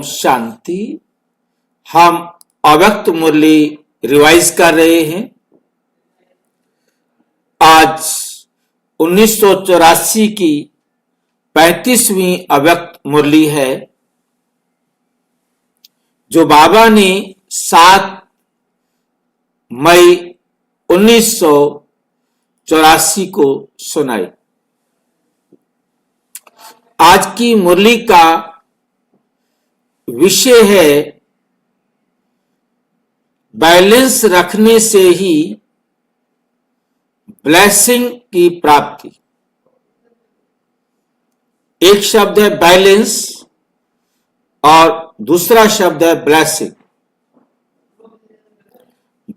ओम शांति। हम अव्यक्त मुरली रिवाइज कर रहे हैं। आज 1984 की 35वीं अव्यक्त मुरली है, जो बाबा ने 7 मई 1984 को सुनाई। आज की मुरली का विषय है बैलेंस रखने से ही ब्लेसिंग की प्राप्ति। एक शब्द है बैलेंस और दूसरा शब्द है ब्लेसिंग।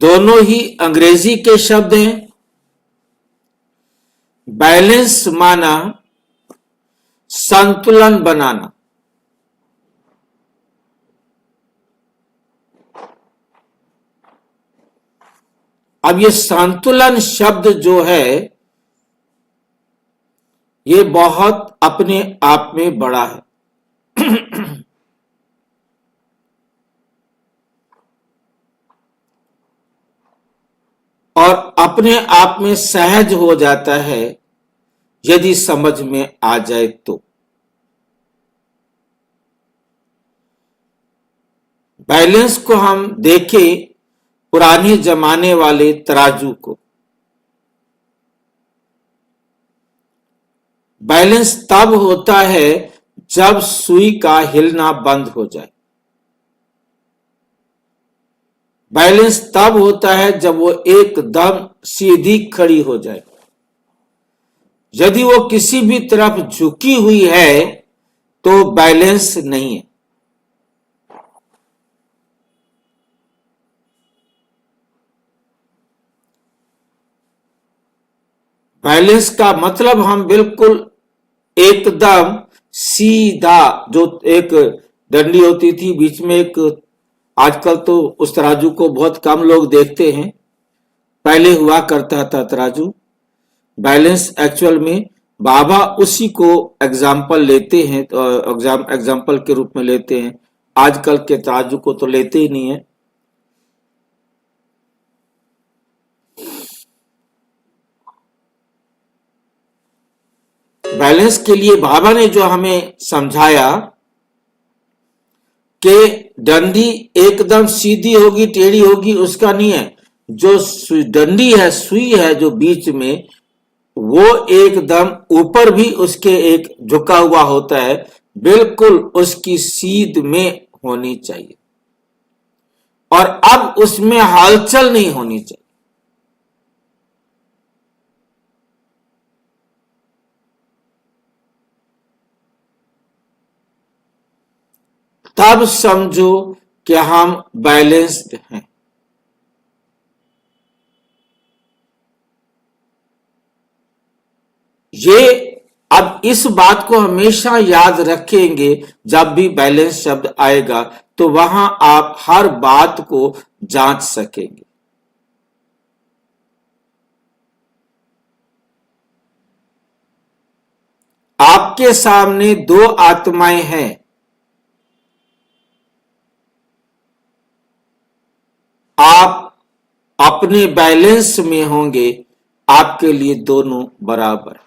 दोनों ही अंग्रेजी के शब्द हैं। बैलेंस माना संतुलन बनाना। अब ये संतुलन शब्द जो है, ये बहुत अपने आप में बड़ा है। और अपने आप में सहज हो जाता है यदि समझ में आ जाए तो। बैलेंस को हम देखें पुराने जमाने वाले तराजू को। बैलेंस तब होता है जब सुई का हिलना बंद हो जाए। बैलेंस तब होता है जब वो एकदम सीधी खड़ी हो जाए। यदि वो किसी भी तरफ झुकी हुई है तो बैलेंस नहीं है। बैलेंस का मतलब हम बिल्कुल एकदम सीधा, जो एक डंडी होती थी बीच में एक, आजकल तो उस तराजू को बहुत कम लोग देखते हैं, पहले हुआ करता था तराजू। बैलेंस एक्चुअल में बाबा उसी को एग्जाम्पल लेते हैं, एग्जाम्पल के रूप में लेते हैं। आजकल के तराजू को तो लेते ही नहीं है। बैलेंस के लिए बाबा ने जो हमें समझाया कि डंडी एकदम सीधी होगी टेढ़ी होगी, उसका नहीं है। जो डंडी है, सुई है जो बीच में, वो एकदम ऊपर भी उसके एक झुका हुआ होता है, बिल्कुल उसकी सीध में होनी चाहिए और अब उसमें हलचल नहीं होनी चाहिए। तब समझो कि हम बैलेंस्ड हैं। ये अब इस बात को हमेशा याद रखेंगे, जब भी बैलेंस शब्द आएगा तो वहां आप हर बात को जांच सकेंगे। आपके सामने 2 आत्माएं हैं। आप अपने बैलेंस में होंगे, आपके लिए दोनों बराबर।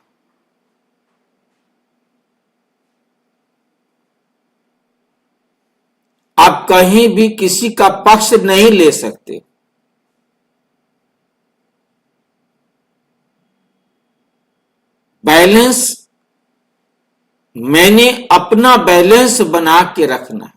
आप कहीं भी किसी का पक्ष नहीं ले सकते। बैलेंस मैंने अपना बैलेंस बना के रखना है।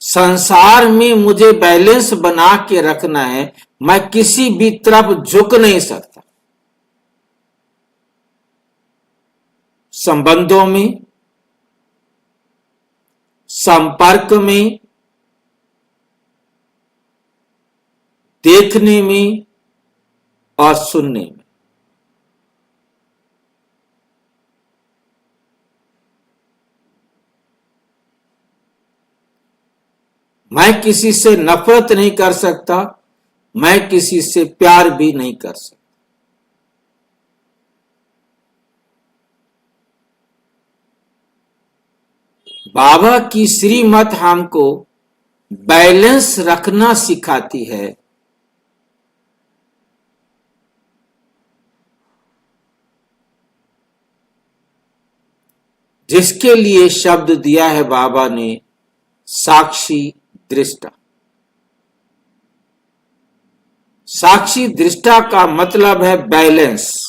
संसार में मुझे बैलेंस बना के रखना है। मैं किसी भी तरफ झुक नहीं सकता। संबंधों में, संपर्क में, देखने में और सुनने में। मैं किसी से नफरत नहीं कर सकता, मैं किसी से प्यार भी नहीं कर सकता। बाबा की श्रीमत हमको बैलेंस रखना सिखाती है। जिसके लिए शब्द दिया है बाबा ने, साक्षी दृष्टा। साक्षी दृष्टा का मतलब है बैलेंस।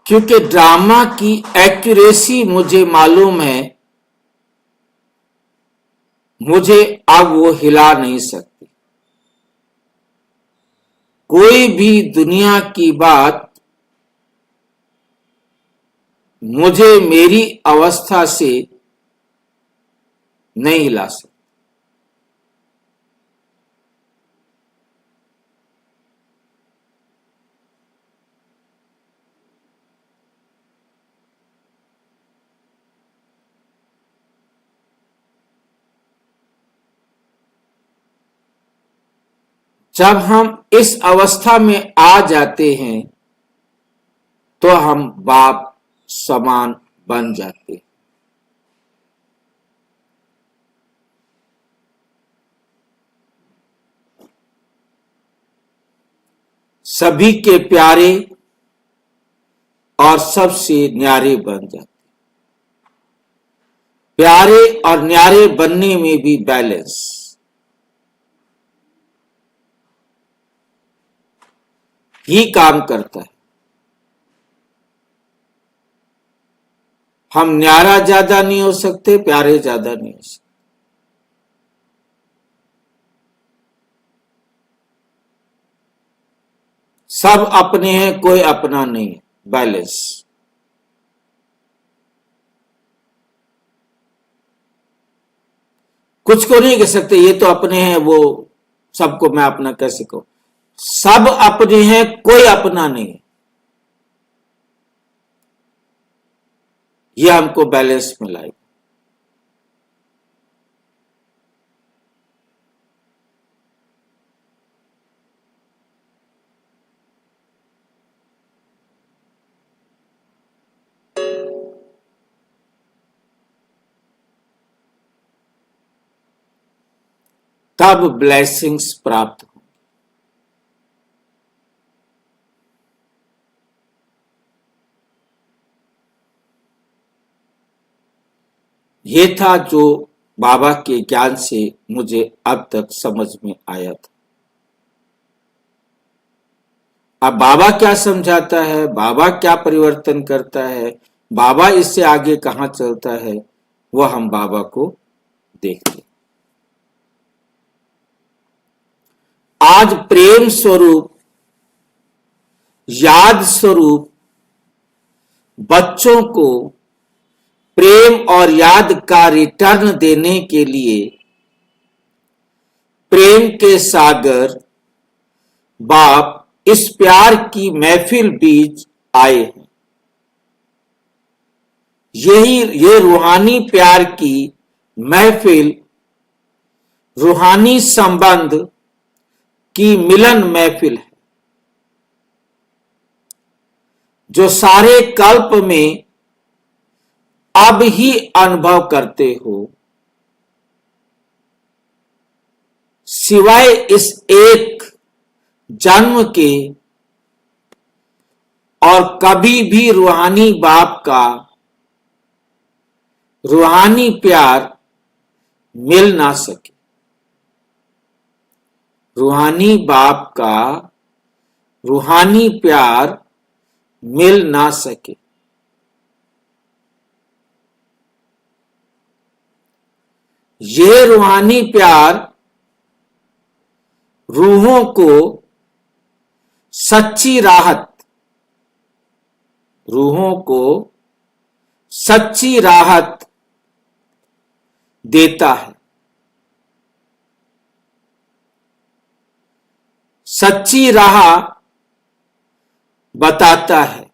क्योंकि ड्रामा की एक्यूरेसी मुझे मालूम है, मुझे अब वो हिला नहीं सकती। कोई भी दुनिया की बात मुझे मेरी अवस्था से नहीं हिला सकती। जब हम इस अवस्था में आ जाते हैं तो हम बाप समान बन जाते हैं। सभी के प्यारे और सबसे न्यारे बन जाते। प्यारे और न्यारे बनने में भी बैलेंस ही काम करता है। हम न्यारा ज्यादा नहीं हो सकते, प्यारे ज्यादा नहीं हो सकते। सब अपने हैं, कोई अपना नहीं है। बैलेंस। कुछ को नहीं कह सकते ये तो अपने हैं, वो सबको मैं अपना कैसे कहूं। सब अपने हैं, कोई अपना नहीं है। ये हमको बैलेंस में लाएगा। तब ब्लेसिंग्स प्राप्त हो। ये था जो बाबा के ज्ञान से मुझे अब तक समझ में आया था। अब बाबा क्या समझाता है, बाबा क्या परिवर्तन करता है, बाबा इससे आगे कहां चलता है, वह हम बाबा को देखते। आज प्रेम स्वरूप, याद स्वरूप बच्चों को प्रेम और याद का रिटर्न देने के लिए प्रेम के सागर बाप इस प्यार की महफिल बीच आए हैं। ये रूहानी प्यार की महफिल, रूहानी संबंध की मिलन महफिल है, जो सारे कल्प में अब ही अनुभव करते हो, सिवाय इस एक जन्म के। और कभी भी रूहानी बाप का रूहानी प्यार मिल ना सके। रूहानी बाप का रूहानी प्यार मिल ना सके। ये रूहानी प्यार रूहों को सच्ची राहत, रूहों को सच्ची राहत देता है, सच्ची राह बताता है।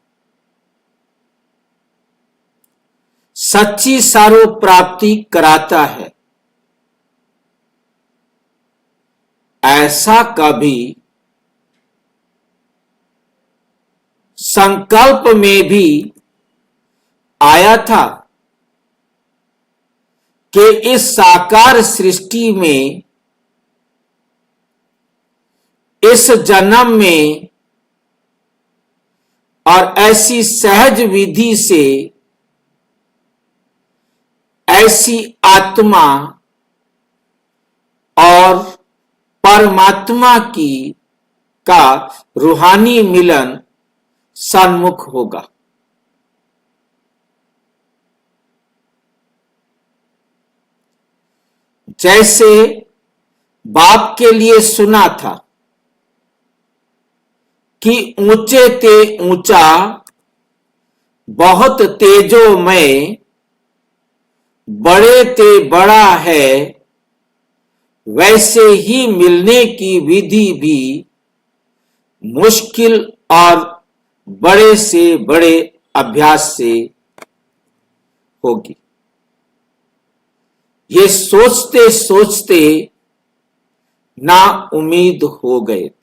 सच्ची सारो प्राप्ति कराता है। ऐसा कभी संकल्प में भी आया था कि इस साकार सृष्टि में, इस जन्म में और ऐसी सहज विधि से ऐसी आत्मा और परमात्मा का रूहानी मिलन सन्मुख होगा। जैसे बाप के लिए सुना था कि ऊंचे ते ऊंचा बहुत तेजोमय, बड़े ते बड़ा है, वैसे ही मिलने की विधि भी मुश्किल और बड़े से बड़े अभ्यास से होगी। ये सोचते सोचते ना उम्मीद हो गए थे।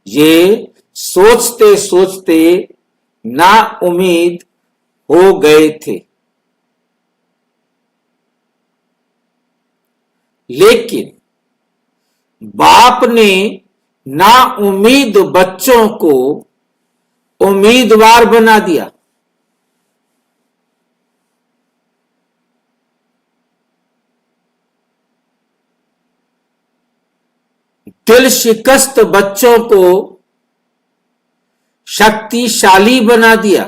ये सोचते सोचते ना उम्मीद हो गए थे। लेकिन बाप ने ना उम्मीद बच्चों को उम्मीदवार बना दिया। दिल शिकस्त बच्चों को शक्तिशाली बना दिया।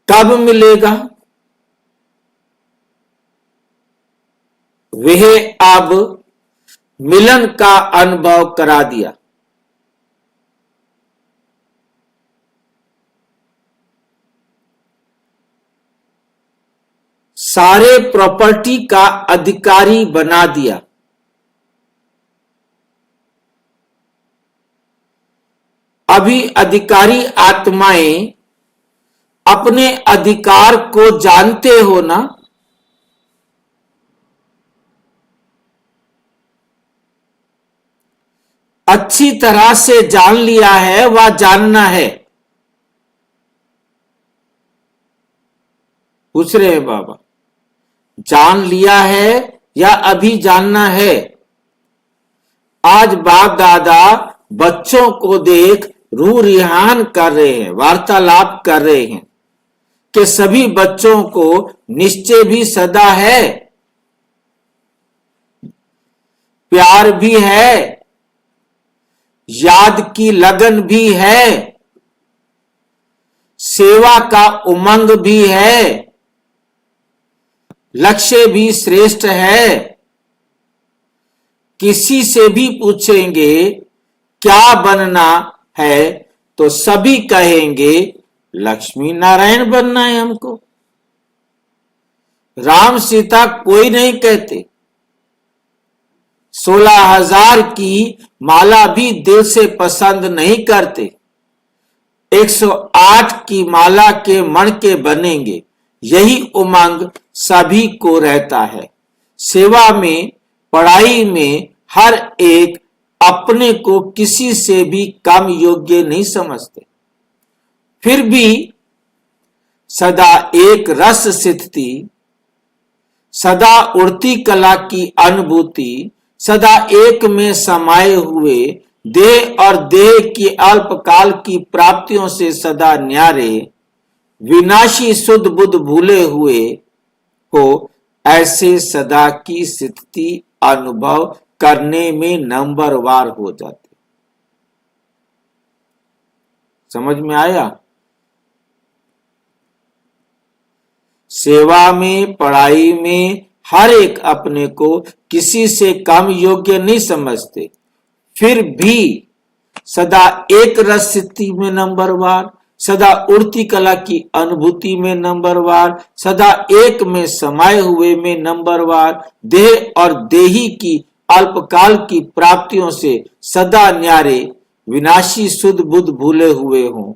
कब मिलेगा? वह अब मिलन का अनुभव करा दिया। सारे प्रॉपर्टी का अधिकारी बना दिया। अभी अधिकारी आत्माएं अपने अधिकार को जानते हो ना? अच्छी तरह से जान लिया है, वह जानना है। पूछ रहे हैं बाबा, जान लिया है या अभी जानना है? आज बाप दादा बच्चों को देख रूह रिहान कर रहे हैं, वार्तालाप कर रहे हैं कि सभी बच्चों को निश्चय भी सदा है, प्यार भी है, याद की लगन भी है, सेवा का उमंग भी है, लक्ष्य भी श्रेष्ठ है। किसी से भी पूछेंगे क्या बनना है तो सभी कहेंगे लक्ष्मी नारायण बनना है हमको। राम सीता कोई नहीं कहते। 16,000 की माला भी दिल से पसंद नहीं करते। 108 की माला के मण के बनेंगे, यही उमंग सभी को रहता है। सेवा में, पढ़ाई में हर एक अपने को किसी से भी कम योग्य नहीं समझते। फिर भी सदा एक रस स्थिति, सदा उड़ती कला की अनुभूति, सदा एक में समाये हुए देह और देह की अल्पकाल की प्राप्तियों से सदा न्यारे, विनाशी शुद्ध बुद्ध भूले हुए हो, ऐसे सदा की स्थिति अनुभव करने में नंबरवार हो जाते। समझ में आया? सेवा में, पढ़ाई में हर एक अपने को किसी से कम योग्य नहीं समझते। फिर भी सदा एक रस स्थिति में नंबरवार, सदा उड़ती कला की अनुभूति में नंबरवार, सदा एक में समाये हुए में नंबरवार, देह और देही की अल्पकाल की प्राप्तियों से सदा न्यारे, विनाशी शुद्ध बुद्ध भूले हुए हों,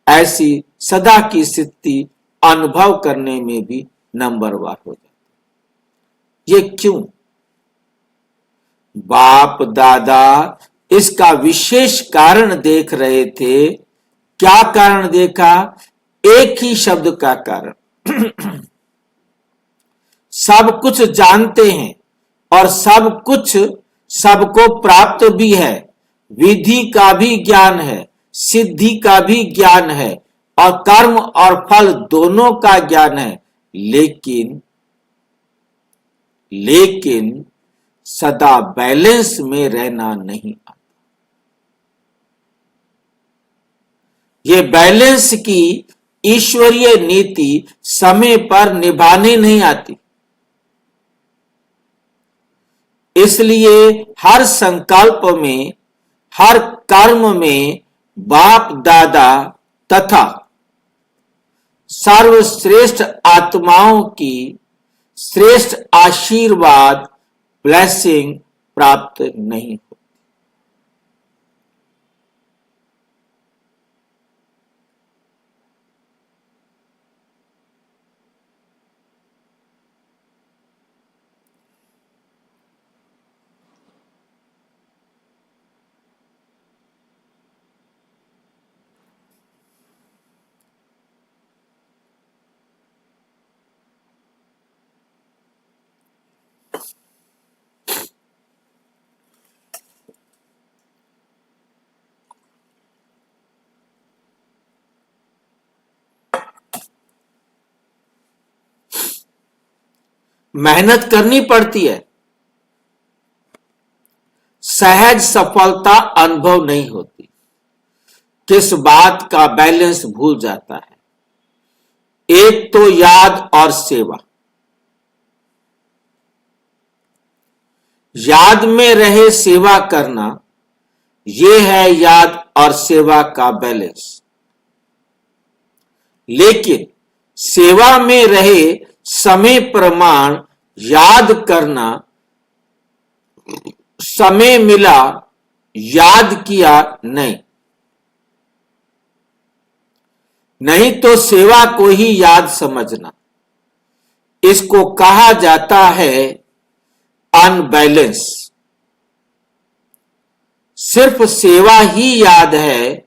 ऐसी सदा की स्थिति अनुभव करने में भी नंबरवार हो जाती। ये क्यों? बाप दादा इसका विशेष कारण देख रहे थे। क्या कारण देखा? एक ही शब्द का कारण। सब कुछ जानते हैं और सब कुछ सबको प्राप्त भी है, विधि का भी ज्ञान है, सिद्धि का भी ज्ञान है और कर्म और फल दोनों का ज्ञान है, लेकिन सदा बैलेंस में रहना नहीं आता। ये बैलेंस की ईश्वरीय नीति समय पर निभाने नहीं आती। इसलिए हर संकल्प में, हर कर्म में बाप दादा तथा सर्वश्रेष्ठ आत्माओं की श्रेष्ठ आशीर्वाद ब्लेसिंग प्राप्त नहीं होती। मेहनत करनी पड़ती है, सहज सफलता अनुभव नहीं होती। किस बात का बैलेंस भूल जाता है? एक तो याद और सेवा। याद में रहे सेवा करना, यह है याद और सेवा का बैलेंस। लेकिन सेवा में रहे समय प्रमाण याद करना, समय मिला याद किया नहीं तो सेवा को ही याद समझना। इसको कहा जाता है अनबैलेंस। सिर्फ सेवा ही याद है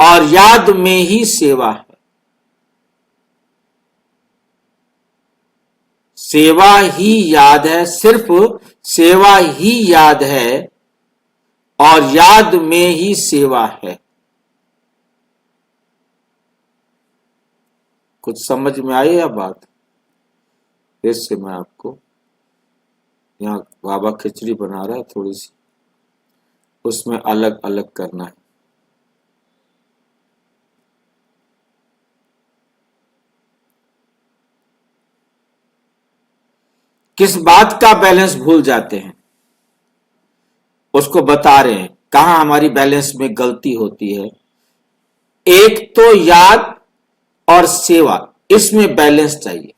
और याद में ही सेवा है। सेवा ही याद है, सिर्फ सेवा ही याद है और याद में ही सेवा है। कुछ समझ में आई है बात? इससे मैं आपको, यहाँ बाबा खिचड़ी बना रहा है थोड़ी सी, उसमें अलग अलग करना है। किस बात का बैलेंस भूल जाते हैं उसको बता रहे हैं, कहां हमारी बैलेंस में गलती होती है। एक तो याद और सेवा, इसमें बैलेंस चाहिए।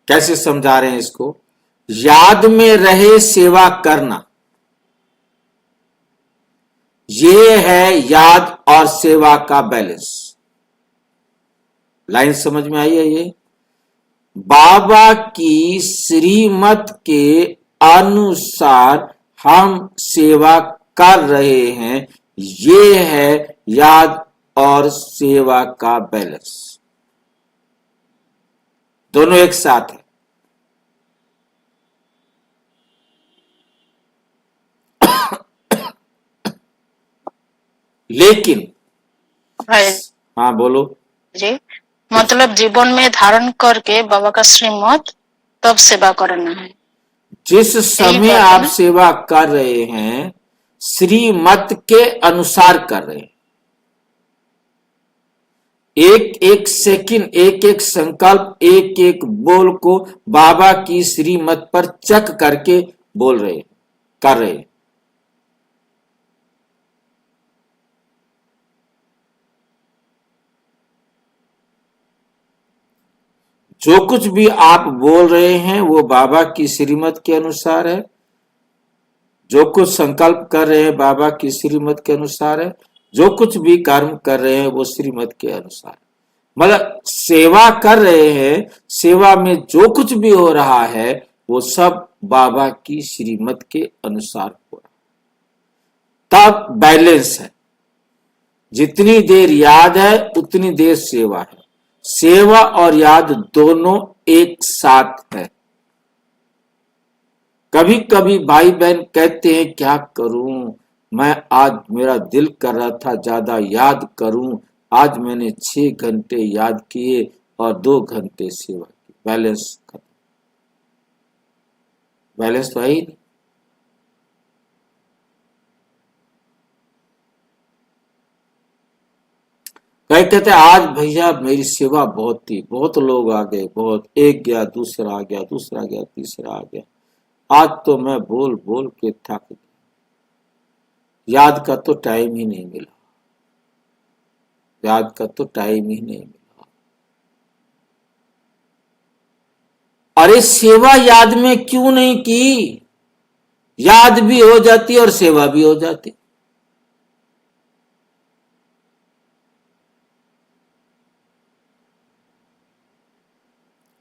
कैसे समझा रहे हैं इसको? याद में रहे सेवा करना, यह है याद और सेवा का बैलेंस। लाइन समझ में आई है? ये बाबा की श्रीमत के अनुसार हम सेवा कर रहे हैं, ये है याद और सेवा का बैलेंस। दोनों एक साथ है। लेकिन हाँ बोलो जी। मतलब जीवन में धारण करके बाबा का श्रीमत तब सेवा करना है। जिस समय आप सेवा कर रहे हैं श्रीमत के अनुसार कर रहे हैं। एक एक सेकंड, एक एक संकल्प, एक एक बोल को बाबा की श्रीमत पर चक करके बोल रहे, कर रहे। जो कुछ भी आप बोल रहे हैं वो बाबा की श्रीमत के अनुसार है, जो कुछ संकल्प कर रहे हैं बाबा की श्रीमत के अनुसार है, जो कुछ भी कर्म कर रहे हैं वो श्रीमत के अनुसार है। मतलब सेवा कर रहे हैं, सेवा में जो कुछ भी हो रहा है वो सब बाबा की श्रीमत के अनुसार हो रहा है, तब बैलेंस है। जितनी देर याद है उतनी देर सेवा है, सेवा और याद दोनों एक साथ है। कभी कभी भाई बहन कहते हैं क्या करूं, मैं आज मेरा दिल कर रहा था ज्यादा याद करूं, आज मैंने 6 घंटे याद किए और 2 घंटे सेवा की, बैलेंस खत्म। बैलेंस तो है ही नहीं। कई कहते हैं आज भैया मेरी सेवा बहुत थी, बहुत लोग आ गए, बहुत, एक गया दूसरा आ गया, दूसरा गया तीसरा आ गया, आज तो मैं बोल बोल के थक गया, याद का तो टाइम ही नहीं मिला, याद का तो टाइम ही नहीं मिला। अरे सेवा याद में क्यों नहीं की? याद भी हो जाती और सेवा भी हो जाती।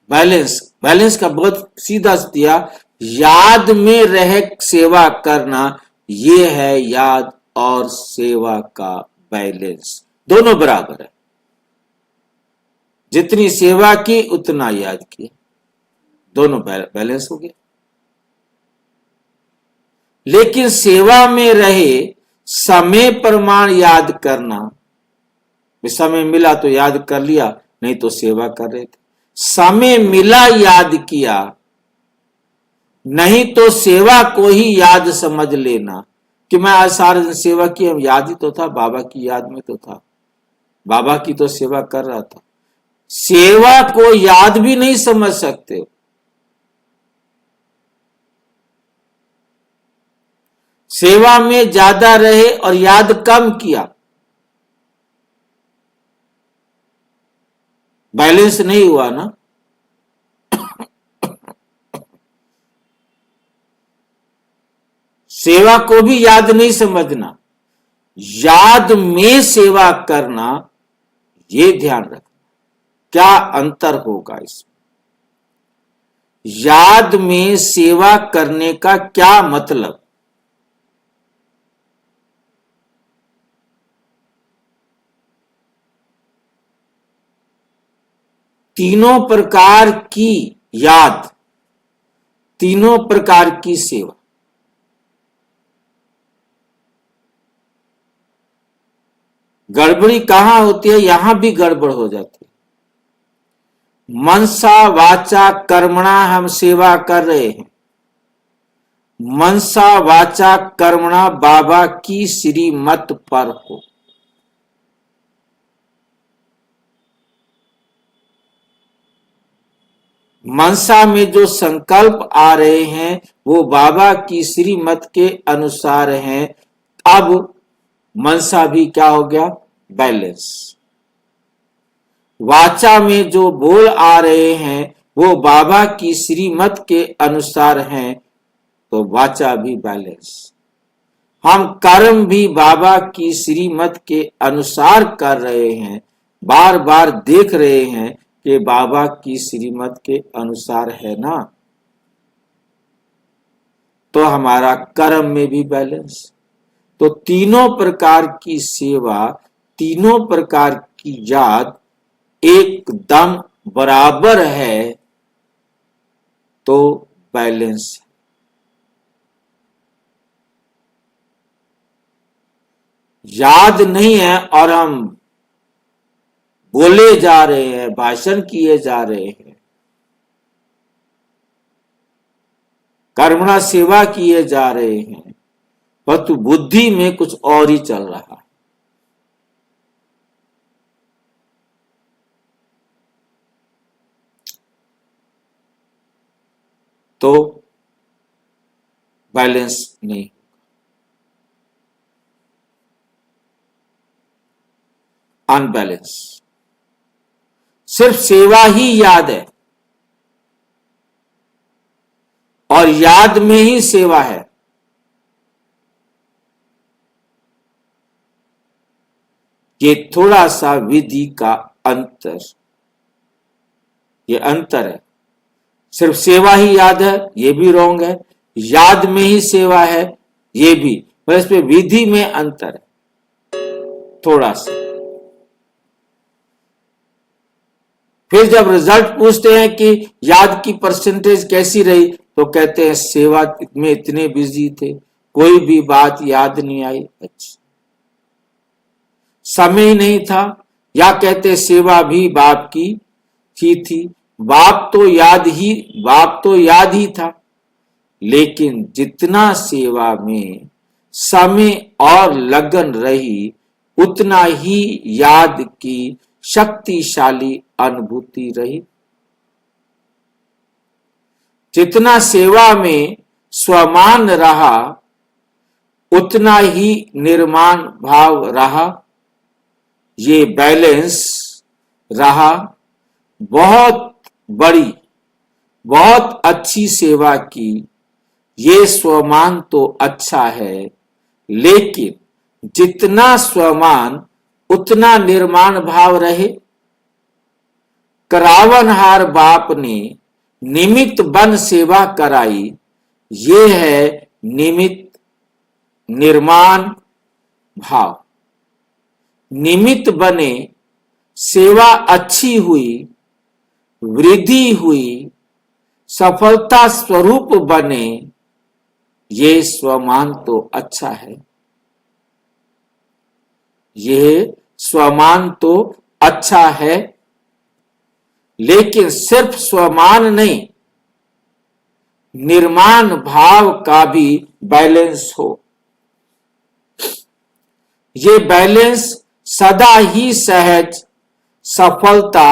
बैलेंस, बैलेंस का बहुत सीधा दिया, याद में रह सेवा करना, ये है याद और सेवा का बैलेंस, दोनों बराबर है। जितनी सेवा की उतना याद किया, दोनों बैलेंस हो गया। लेकिन सेवा में रहे समय प्रमाण याद करना, समय मिला तो याद कर लिया, नहीं तो सेवा कर रहे थे, समय मिला याद किया, नहीं तो सेवा को ही याद समझ लेना कि मैं आज सारे दिन सेवा की, हम याद ही तो था, बाबा की याद में तो था, बाबा की तो सेवा कर रहा था। सेवा को याद भी नहीं समझ सकते। सेवा में ज्यादा रहे और याद कम किया, बैलेंस नहीं हुआ ना। सेवा को भी याद नहीं समझना, याद में सेवा करना, ये ध्यान रखना। क्या अंतर होगा इसमें? याद में सेवा करने का क्या मतलब? तीनों प्रकार की याद, तीनों प्रकार की सेवा। गड़बड़ी कहां होती है? यहां भी गड़बड़ हो जाती है। मनसा वाचा कर्मणा हम सेवा कर रहे हैं, मनसा वाचा कर्मणा बाबा की श्रीमत पर हो। मनसा में जो संकल्प आ रहे हैं वो बाबा की श्रीमत के अनुसार हैं। अब मनसा भी क्या हो गया? बैलेंस। वाचा में जो बोल आ रहे हैं वो बाबा की श्रीमत के अनुसार हैं, तो वाचा भी बैलेंस। हम कर्म भी बाबा की श्रीमत के अनुसार कर रहे हैं, बार बार देख रहे हैं कि बाबा की श्रीमत के अनुसार है ना, तो हमारा कर्म में भी बैलेंस। तो तीनों प्रकार की सेवा, तीनों प्रकार की याद एकदम बराबर है, तो बैलेंस है। याद नहीं है और हम बोले जा रहे हैं, भाषण किए जा रहे हैं, कर्मणा सेवा किए जा रहे हैं, परंतु बुद्धि में कुछ और ही चल रहा है, तो बैलेंस नहीं। अनबैलेंस। सिर्फ सेवा ही याद है, और याद में ही सेवा है। ये थोड़ा सा विधि का अंतर, ये अंतर है। सिर्फ सेवा ही याद है, ये भी रॉन्ग है। याद में ही सेवा है, ये भी, पर इस पे विधि में अंतर है थोड़ा सा। फिर जब रिजल्ट पूछते हैं कि याद की परसेंटेज कैसी रही, तो कहते हैं सेवा में इतने बिजी थे, कोई भी बात याद नहीं आई। अच्छा, समय ही नहीं था, या कहते सेवा भी बाप की थी। बाप तो याद ही था, लेकिन जितना सेवा में समय और लगन रही, उतना ही याद की शक्तिशाली अनुभूति रही। जितना सेवा में स्वमान रहा, उतना ही निर्माण भाव रहा। ये बैलेंस रहा। बहुत बड़ी, बहुत अच्छी सेवा की, ये स्वमान तो अच्छा है, लेकिन जितना स्वमान उतना निर्माण भाव रहे। करावनहार बाप ने निमित्त बन सेवा कराई, ये है निमित्त निर्माण भाव। निमित्त बने, सेवा अच्छी हुई, वृद्धि हुई, सफलता स्वरूप बने, ये स्वमान तो अच्छा है। यह स्वमान तो अच्छा है, लेकिन सिर्फ स्वमान नहीं, निर्माण भाव का भी बैलेंस हो। ये बैलेंस सदा ही सहज सफलता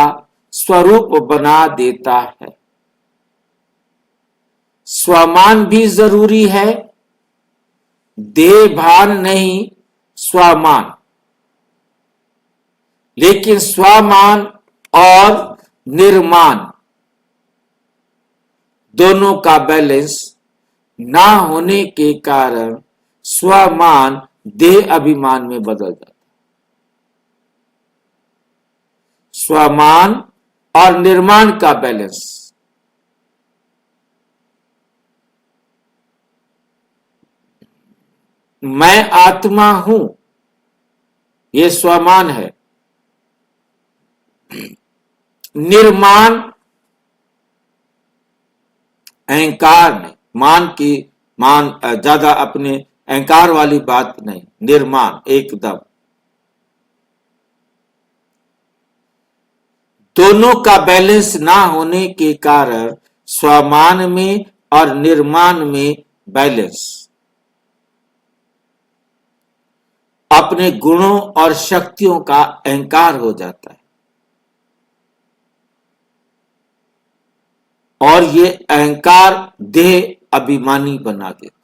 स्वरूप बना देता है। स्वमान भी जरूरी है, देह भान नहीं, स्वमान। लेकिन स्वमान और निर्माण दोनों का बैलेंस ना होने के कारण स्वमान देह अभिमान में बदल जाता है। स्वमान और निर्माण का बैलेंस, मैं आत्मा हूं, यह स्वमान है। निर्माण अहंकार नहीं, मान ज्यादा अपने अहंकार वाली बात नहीं, निर्माण एकदम। दोनों का बैलेंस ना होने के कारण स्वमान में और निर्माण में बैलेंस, अपने गुणों और शक्तियों का अहंकार हो जाता है। और ये अहंकार देह अभिमानी बना देता है।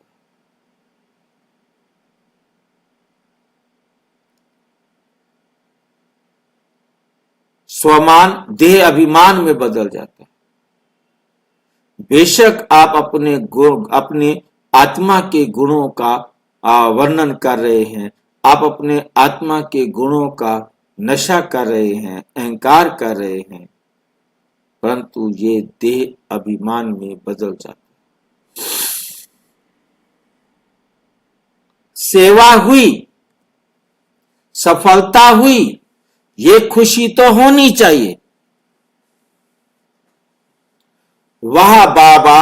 स्वमान देह अभिमान में बदल जाता है। बेशक आप अपने आत्मा के गुणों का वर्णन कर रहे हैं, आप अपने आत्मा के गुणों का नशा कर रहे हैं, अहंकार कर रहे हैं, परंतु ये देह अभिमान में बदल जाता है। सेवा हुई, सफलता हुई, ये खुशी तो होनी चाहिए। वह बाबा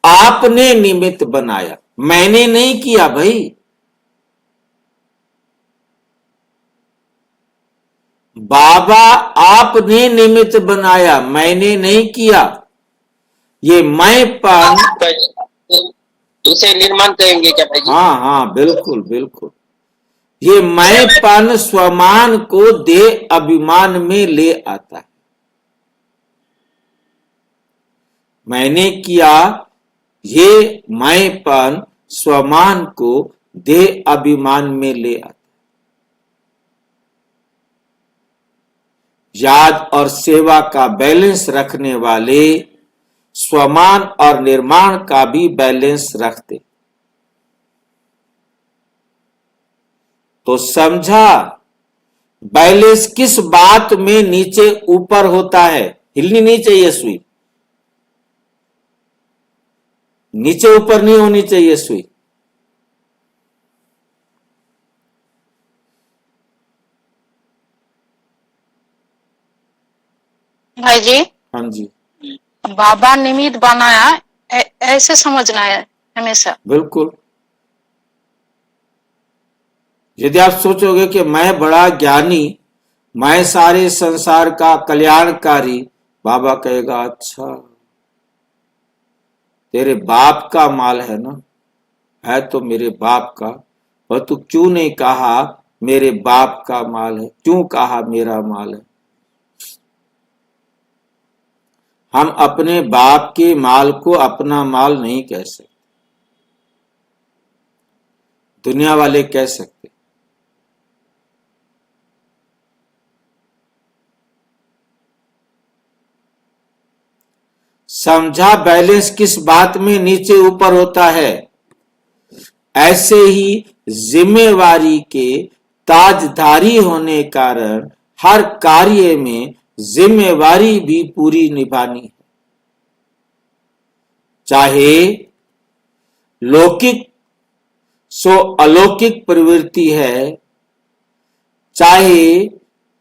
आपने निमित्त बनाया, मैंने नहीं किया भाई। बाबा आपने निमित्त बनाया, मैंने नहीं किया। ये मैंपन, इसे निर्माण कहेंगे क्या भाई जी? हाँ, बिल्कुल बिल्कुल। ये मैंपन स्वमान को देह अभिमान में ले आता है। मैंने किया, ये मैंपन स्वमान को देह अभिमान में ले आता है। याद और सेवा का बैलेंस रखने वाले स्वमान और निर्माण का भी बैलेंस रखते। तो समझा बैलेंस किस बात में नीचे ऊपर होता है। हिलनी नहीं चाहिए सुई, नीचे ऊपर नहीं होनी चाहिए सुई। भाई जी, हाँ जी, बाबा निमित्त बनाया ऐसे समझना है हमेशा। बिल्कुल। यदि आप सोचोगे कि मैं बड़ा ज्ञानी, मैं सारे संसार का कल्याणकारी, बाबा कहेगा अच्छा तेरे बाप का माल है ना, है तो मेरे बाप का, और तू क्यों नहीं कहा मेरे बाप का माल है, क्यों कहा मेरा माल है। हम अपने बाप के माल को अपना माल नहीं कह सकते, दुनिया वाले कह सकते। समझा बैलेंस किस बात में नीचे ऊपर होता है। ऐसे ही जिम्मेवारी के ताजधारी होने कारण हर कार्य में जिम्मेवारी भी पूरी निभानी है, चाहे लौकिक सो अलौकिक प्रवृत्ति है, चाहे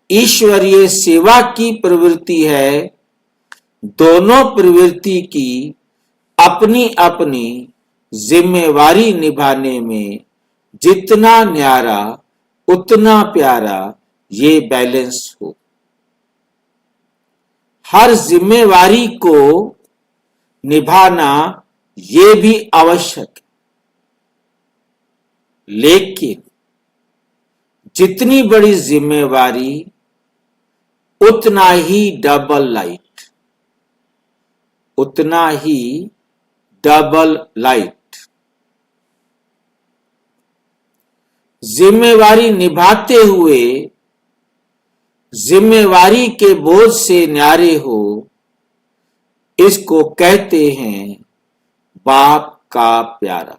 ईश्वरीय सेवा की प्रवृत्ति है। दोनों प्रवृत्ति की अपनी अपनी जिम्मेवारी निभाने में जितना न्यारा उतना प्यारा ये बैलेंस हो। हर जिम्मेवारी को निभाना ये भी आवश्यक है, लेकिन जितनी बड़ी जिम्मेवारी उतना ही डबल लाइट, उतना ही डबल लाइट। जिम्मेवारी निभाते हुए जिम्मेवारी के बोझ से न्यारे हो, इसको कहते हैं बाप का प्यारा।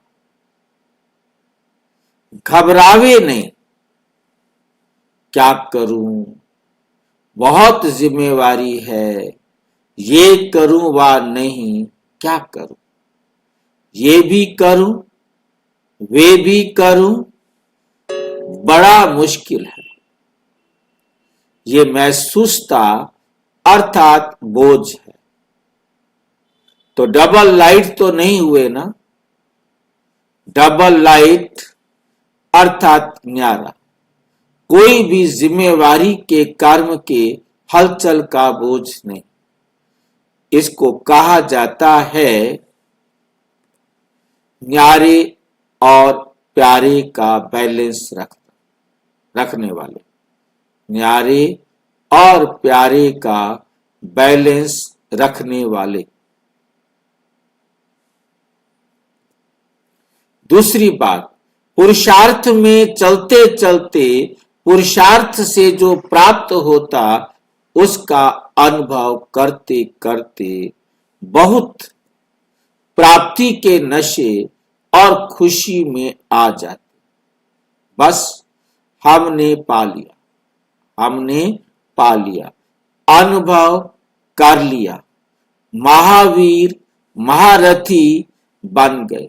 घबरावे नहीं, क्या करूं, बहुत जिम्मेवारी है, ये करूं वा नहीं, क्या करूं, ये भी करूं वे भी करूं, बड़ा मुश्किल है। ये महसूसता अर्थात बोझ है। तो डबल लाइट तो नहीं हुए ना, डबल लाइट अर्थात न्यारा। कोई भी जिम्मेवारी के कर्म के हलचल का बोझ नहीं। इसको कहा जाता है न्यारे और प्यारे का बैलेंस रखने वाले। न्यारे और प्यारे का बैलेंस रखने वाले। दूसरी बात, पुरुषार्थ में चलते चलते पुरुषार्थ से जो प्राप्त होता उसका अनुभव करते करते बहुत प्राप्ति के नशे और खुशी में आ जाते। बस हमने पा लिया, हमने पा लिया, अनुभव कर लिया, महावीर महारथी बन गए,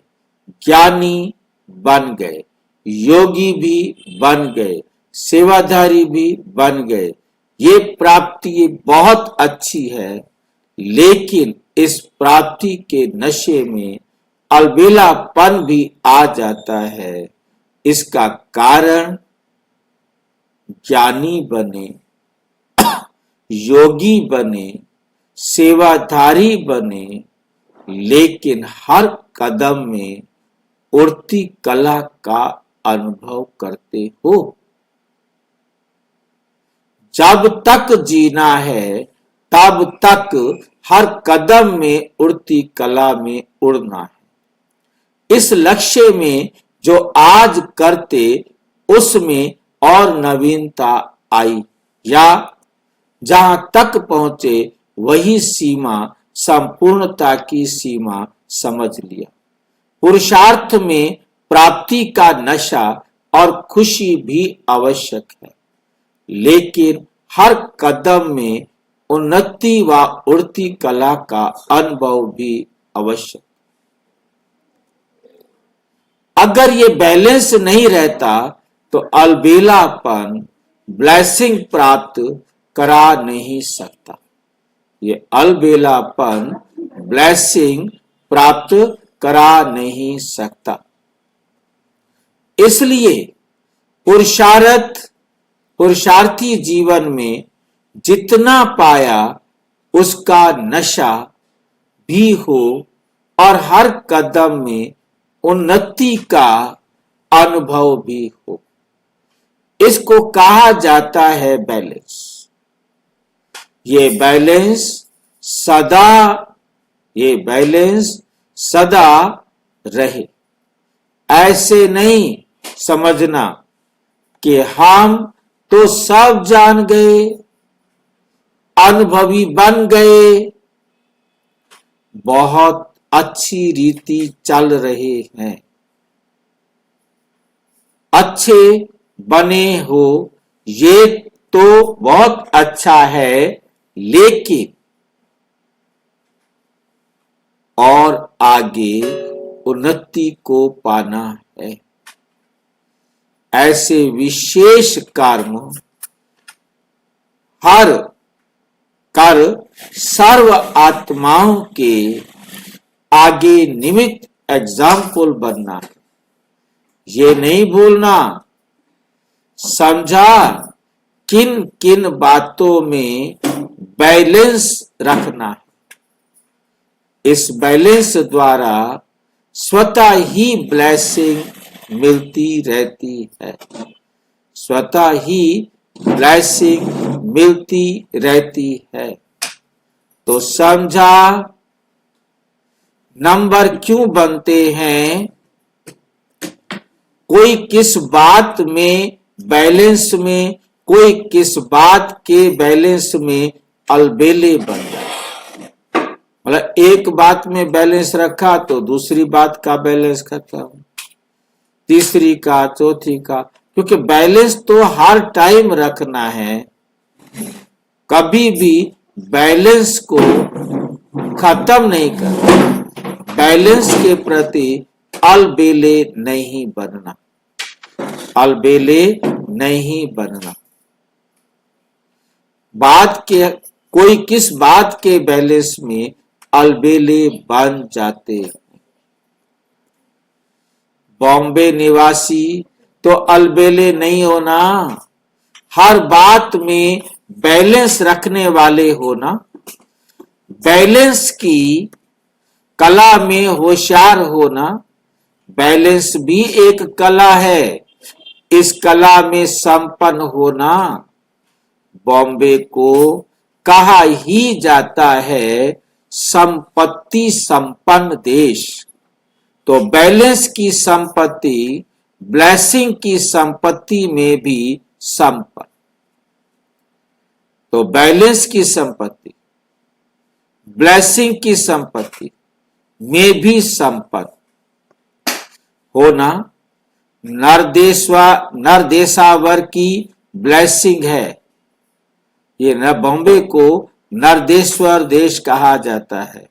ज्ञानी बन गए, योगी भी बन गए, सेवाधारी भी बन गए। ये प्राप्ति बहुत अच्छी है, लेकिन इस प्राप्ति के नशे में अलबेलापन भी आ जाता है। इसका कारण ज्ञानी बने, योगी बने, सेवाधारी बने, लेकिन हर कदम में उड़ती कला का अनुभव करते हो। जब तक जीना है तब तक हर कदम में उड़ती कला में उड़ना है। इस लक्ष्य में जो आज करते उसमें और नवीनता आई, या जहां तक पहुंचे वही सीमा संपूर्णता की सीमा समझ लिया। पुरुषार्थ में प्राप्ति का नशा और खुशी भी आवश्यक है, लेकिन हर कदम में उन्नति व उड़ती कला का अनुभव भी आवश्यक। अगर ये बैलेंस नहीं रहता तो अलबेलापन ब्लेसिंग प्राप्त करा नहीं सकता। ये अलबेलापन ब्लेसिंग प्राप्त करा नहीं सकता। इसलिए पुरुषार्थी जीवन में जितना पाया उसका नशा भी हो और हर कदम में उन्नति का अनुभव भी हो। इसको कहा जाता है बैलेंस। ये बैलेंस सदा रहे। ऐसे नहीं समझना कि हम तो सब जान गए, अनुभवी बन गए, बहुत अच्छी रीति चल रहे हैं, अच्छे बने हो, ये तो बहुत अच्छा है, लेकिन और आगे उन्नति को पाना है। ऐसे विशेष कर्म हर कर सर्व आत्माओं के आगे निमित्त एग्जाम्पल बनना है। ये नहीं भूलना, समझा किन किन बातों में बैलेंस रखना है। इस बैलेंस द्वारा स्वतः ही ब्लेसिंग मिलती रहती है, स्वतः ही ब्लेसिंग मिलती रहती है। तो समझा नंबर क्यों बनते हैं? कोई किस बात में बैलेंस में, कोई किस बात के बैलेंस में अलबेले बन जाए। मतलब एक बात में बैलेंस रखा तो दूसरी बात का बैलेंस खत्म, तीसरी का, चौथी का, क्योंकि बैलेंस तो हर टाइम रखना है। कभी भी बैलेंस को खत्म नहीं करना, बैलेंस के प्रति अलबेले नहीं बनना, अलबेले नहीं बनना। बात के कोई किस बात के बैलेंस में अलबेले बन जाते हैं। बॉम्बे निवासी तो अलबेले नहीं होना, हर बात में बैलेंस रखने वाले होना, बैलेंस की कला में होशियार होना। बैलेंस भी एक कला है, इस कला में संपन्न होना। बॉम्बे को कहा ही जाता है संपत्ति संपन्न देश। तो बैलेंस की संपत्ति, ब्लेसिंग की संपत्ति में भी संपन्न। तो बैलेंस की संपत्ति, ब्लेसिंग की संपत्ति में भी संपन्न होना नरदेशावर की ब्लेसिंग है। ये न बॉम्बे को नरदेश्वर देश कहा जाता है।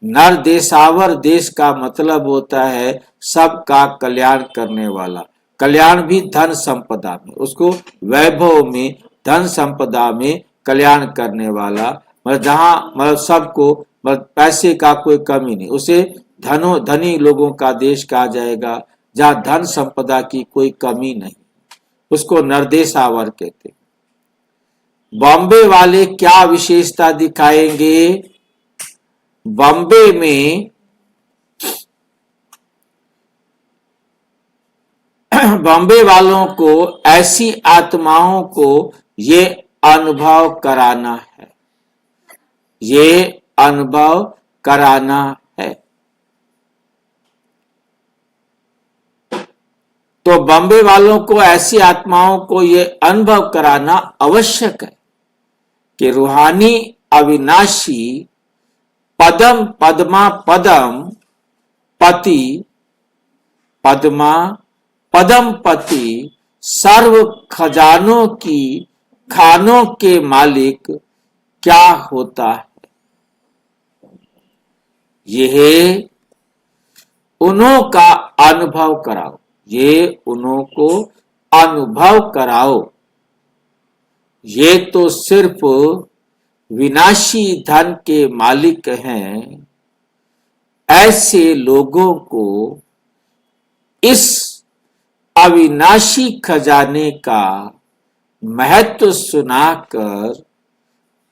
नरदेशावर देश का मतलब होता है सबका कल्याण करने वाला। कल्याण भी धन संपदा में, उसको वैभव में, धन संपदा में कल्याण करने वाला, मतलब जहां मतलब सबको मतलब पैसे का कोई कमी नहीं, उसे धनी लोगों का देश कहा जाएगा। जहां धन संपदा की कोई कमी नहीं, उसको नरदेशावर कहते। बॉम्बे वाले क्या विशेषता दिखाएंगे? बॉम्बे में बॉम्बे वालों को, ऐसी आत्माओं को ये अनुभव कराना है, ये अनुभव कराना है। तो बॉम्बे वालों को, ऐसी आत्माओं को ये अनुभव कराना आवश्यक है कि रूहानी अविनाशी पदम पद्मा पदम पति, पद्मा पदम पति, सर्व खजानों की खानों के मालिक क्या होता है? यह उन्हों का अनुभव कराओ, ये उन्हों को अनुभव कराओ। ये तो सिर्फ विनाशी धन के मालिक हैं। ऐसे लोगों को इस अविनाशी खजाने का महत्व सुनाकर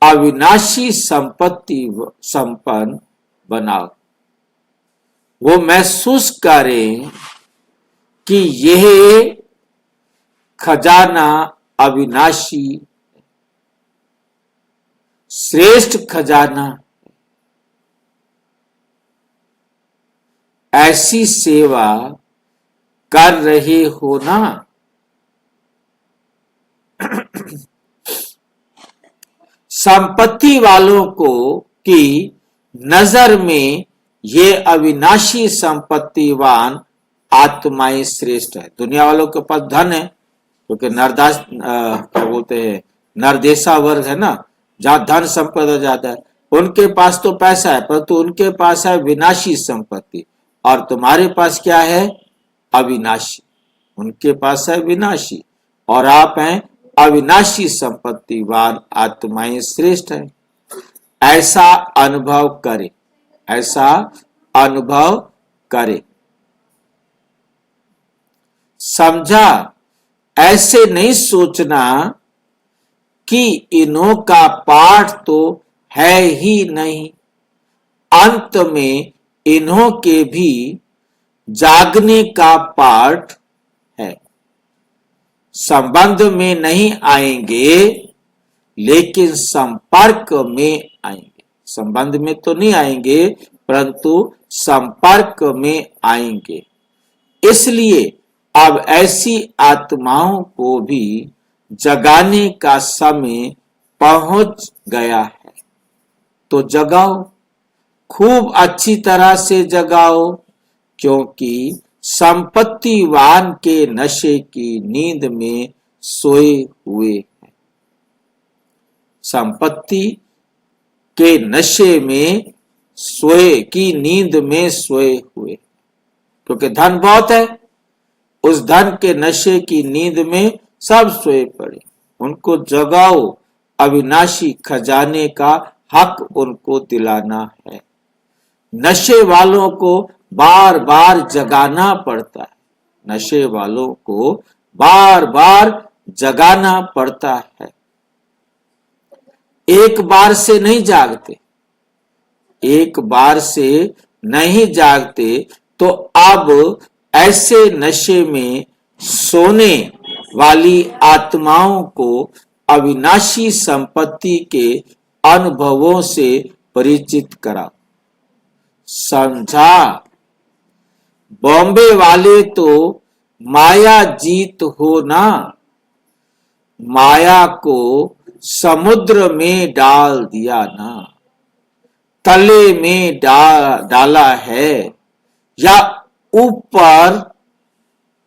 अविनाशी संपत्ति संपन्न बनाओ। वो महसूस करें कि यह खजाना अविनाशी, श्रेष्ठ खजाना। ऐसी सेवा कर रहे हो ना? संपत्ति वालों को की नजर में ये अविनाशी संपत्तिवान आत्माएं श्रेष्ठ है। दुनिया वालों के पास धन है, क्योंकि नरदास क्या बोलते हैं, नरदेशा वर्ग है ना, जहां धन संपदा ज्यादा है, उनके पास तो पैसा है, परंतु उनके पास है विनाशी संपत्ति। और तुम्हारे पास क्या है? अविनाशी। उनके पास है विनाशी और आप हैं अविनाशी संपत्तिवान आत्माएं श्रेष्ठ है। ऐसा अनुभव करे, ऐसा अनुभव करे। समझा? ऐसे नहीं सोचना कि इन्हों का पाठ तो है ही नहीं, अंत में इन्हों के भी जागने का पाठ है। संबंध में नहीं आएंगे, लेकिन संपर्क में आएंगे। संबंध में तो नहीं आएंगे, परंतु संपर्क में आएंगे। इसलिए अब ऐसी आत्माओं को भी जगाने का समय पहुंच गया है। तो जगाओ, खूब अच्छी तरह से जगाओ, क्योंकि संपत्तिवान के नशे की नींद में सोए हुए हैं। संपत्ति के नशे में सोए की नींद में सोए हुए, क्योंकि धन बहुत है, उस धन के नशे की नींद में सब सोए पड़े। उनको जगाओ, अविनाशी खजाने का हक उनको दिलाना है। नशे वालों को बार बार जगाना पड़ता है। नशे वालों को बार बार जगाना पड़ता है। एक बार से नहीं जागते, एक बार से नहीं जागते। तो अब ऐसे नशे में सोने वाली आत्माओं को अविनाशी संपत्ति के अनुभवों से परिचित करा। समझा? बॉम्बे वाले तो माया जीत हो ना, माया को समुद्र में डाल दिया ना, तले में डाला है, या ऊपर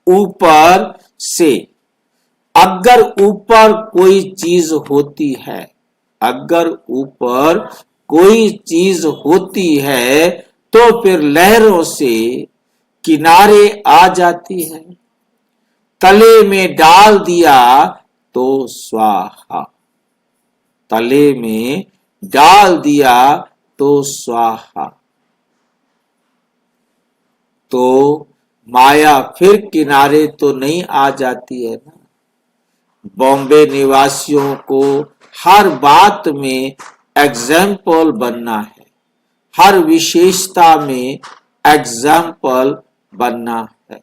ऊपर से। अगर ऊपर कोई चीज होती है, अगर ऊपर कोई चीज होती है, तो फिर लहरों से किनारे आ जाती है। तले में डाल दिया तो स्वाहा, तले में डाल दिया तो स्वाहा। तो माया फिर किनारे तो नहीं आ जाती है ना। बॉम्बे निवासियों को हर बात में एग्जाम्पल बनना है, हर विशेषता में एग्जाम्पल बनना है।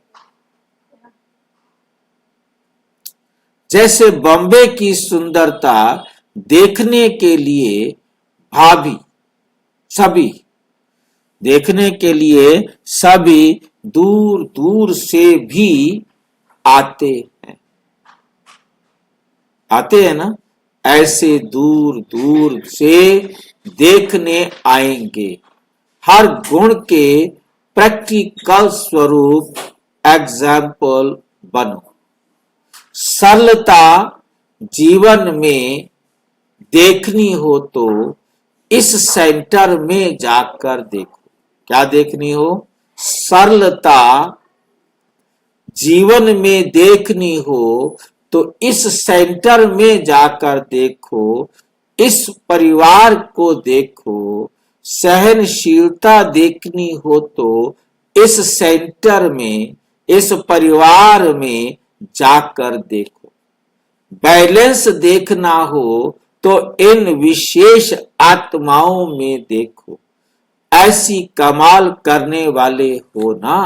जैसे बॉम्बे की सुंदरता देखने के लिए भाभी सभी, देखने के लिए सभी दूर दूर से भी आते हैं, आते हैं ना। ऐसे दूर दूर से देखने आएंगे, हर गुण के प्रैक्टिकल स्वरूप एग्जाम्पल बनो। सरलता जीवन में देखनी हो तो इस सेंटर में जाकर देखो। क्या देखनी हो? सरलता जीवन में देखनी हो तो इस सेंटर में जाकर देखो, इस परिवार को देखो। सहनशीलता देखनी हो तो इस सेंटर में, इस परिवार में जाकर देखो। बैलेंस देखना हो तो इन विशेष आत्माओं में देखो। ऐसी कमाल करने वाले हो ना।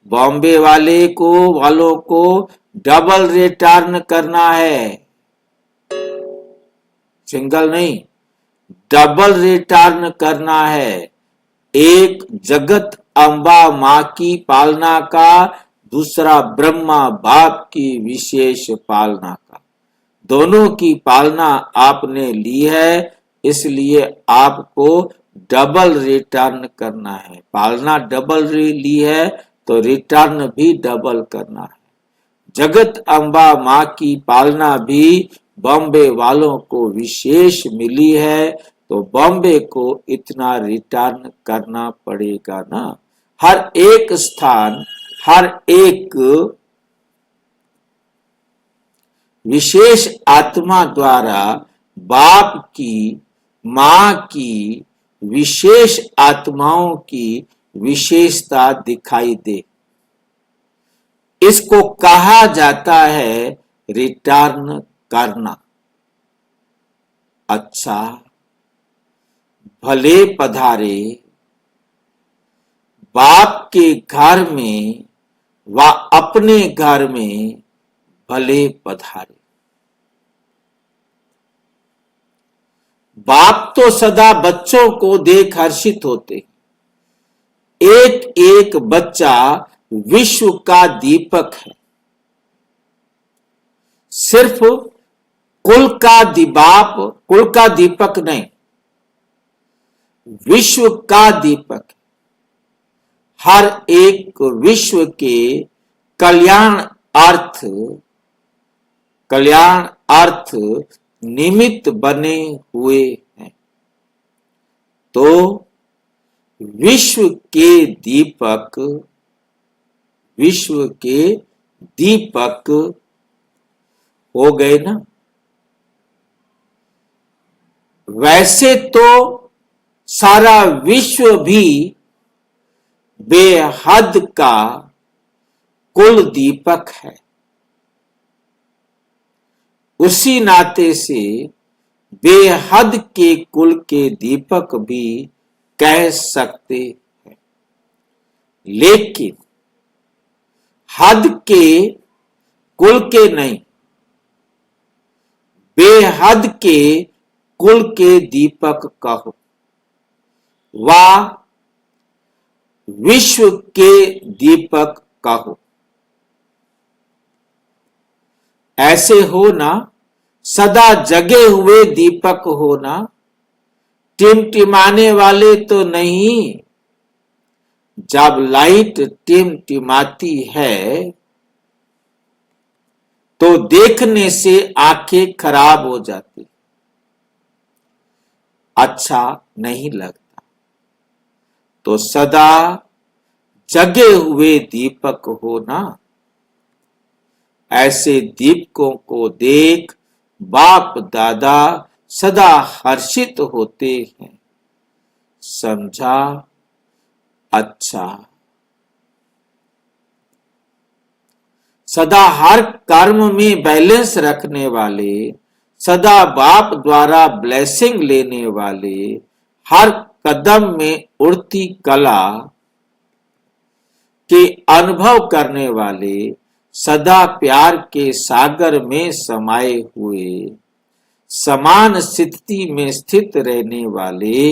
बॉम्बे वालों को डबल रिटर्न करना है, सिंगल नहीं, डबल रिटर्न करना है। एक जगत अम्बा मां की पालना का, दूसरा ब्रह्मा बाप की विशेष पालना का। दोनों की पालना आपने ली है, इसलिए आपको डबल रिटर्न करना है। पालना डबल ली है तो रिटर्न भी डबल करना है। जगत अम्बा मां की पालना भी बॉम्बे वालों को विशेष मिली है, तो बॉम्बे को इतना रिटर्न करना पड़ेगा ना। हर एक स्थान, हर एक विशेष आत्मा द्वारा बाप की, मां की, विशेष आत्माओं की विशेषता दिखाई दे। इसको कहा जाता है रिटर्न करना। अच्छा, भले पधारे बाप के घर में व अपने घर में भले पधारे। बाप तो सदा बच्चों को देख हर्षित होते। एक एक बच्चा विश्व का दीपक है। सिर्फ कुल का दीपक नहीं, विश्व का दीपक। हर एक विश्व के कल्याण अर्थ निमित्त बने हुए हैं। तो विश्व के दीपक हो गए ना। वैसे तो सारा विश्व भी बेहद का कुल दीपक है। उसी नाते से बेहद के कुल के दीपक भी कह सकते हैं। लेकिन हद के कुल के नहीं, बेहद के कुल के दीपक कहो, वा विश्व के दीपक कहो। ऐसे हो ना, सदा जगे हुए दीपक हो ना, टिमटिमाने वाले तो नहीं। जब लाइट टिमटिमाती है तो देखने से आंखें खराब हो जाती, अच्छा नहीं लगता। तो सदा जगे हुए दीपक हो ना। ऐसे दीपकों को देख बाप दादा सदा हर्षित होते हैं। समझा? अच्छा। सदा हर कर्म में बैलेंस रखने वाले, सदा बाप द्वारा ब्लेसिंग लेने वाले, हर कदम में उड़ती कला के अनुभव करने वाले, सदा प्यार के सागर में समाये हुए, समान स्थिति में स्थित रहने वाले,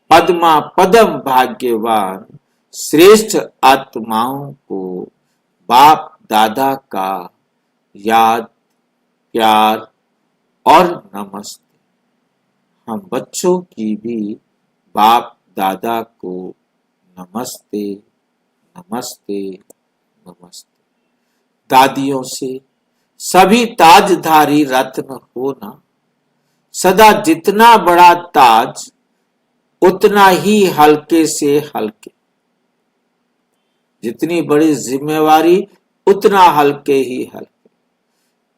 पद्मा पदम भाग्यवान श्रेष्ठ आत्माओं को बाप दादा का याद, प्यार और नमस्ते। हम बच्चों की भी बाप दादा को नमस्ते नमस्ते नमस्ते। दादियों से सभी ताजधारी रत्न होना, सदा जितना बड़ा ताज उतना ही हल्के से हल्के, जितनी बड़ी जिम्मेवारी उतना हल्के ही हल्के,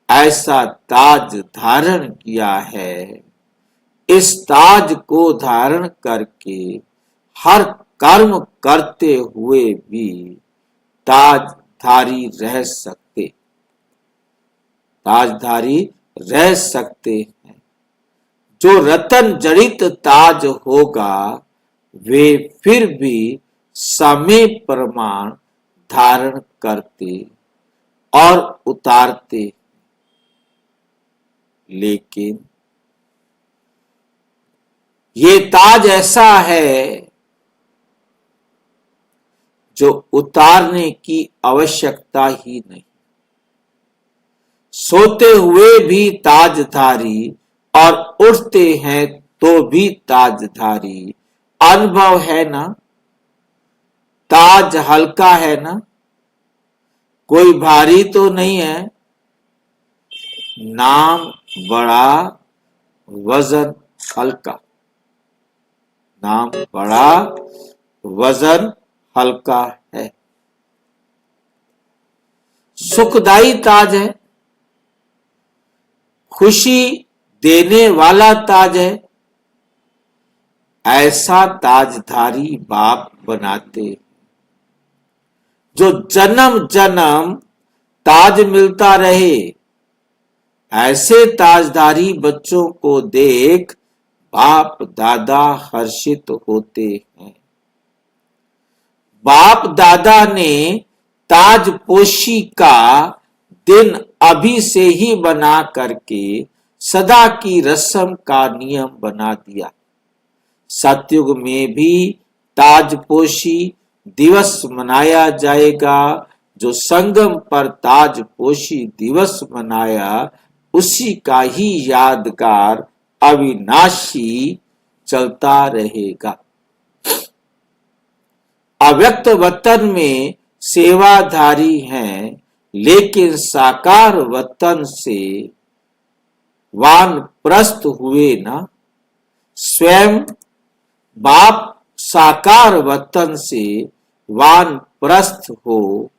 ऐसा ताज धारण किया है। इस ताज को धारण करके हर कर्म करते हुए भी ताजधारी रह सकते, ताजधारी रह सकते हैं। जो रतन जड़ित ताज होगा वे फिर भी समय प्रमाण धारण करते और उतारते, लेकिन ये ताज ऐसा है जो उतारने की आवश्यकता ही नहीं। सोते हुए भी ताजधारी और उठते हैं तो भी ताजधारी। अनुभव है ना, ताज हल्का है ना, कोई भारी तो नहीं है। नाम बड़ा वजन हल्का, नाम बड़ा वजन हल्का है। सुखदाई ताज है, खुशी देने वाला ताज है। ऐसा ताजधारी बाप बनाते, जो जन्म जन्म ताज मिलता रहे। ऐसे ताजधारी बच्चों को देख बाप दादा हर्षित होते हैं। बाप दादा ने ताजपोशी का दिन अभी से ही बना करके सदा की रस्म का नियम बना दिया। सतयुग में भी ताजपोशी दिवस मनाया जाएगा। जो संगम पर ताजपोशी दिवस मनाया, उसी का ही यादगार अविनाशी चलता रहेगा। अव्यक्त वतन में सेवाधारी हैं, लेकिन साकार वतन से वानप्रस्थ हुए ना। स्वयं बाप साकार वतन से वानप्रस्थ हो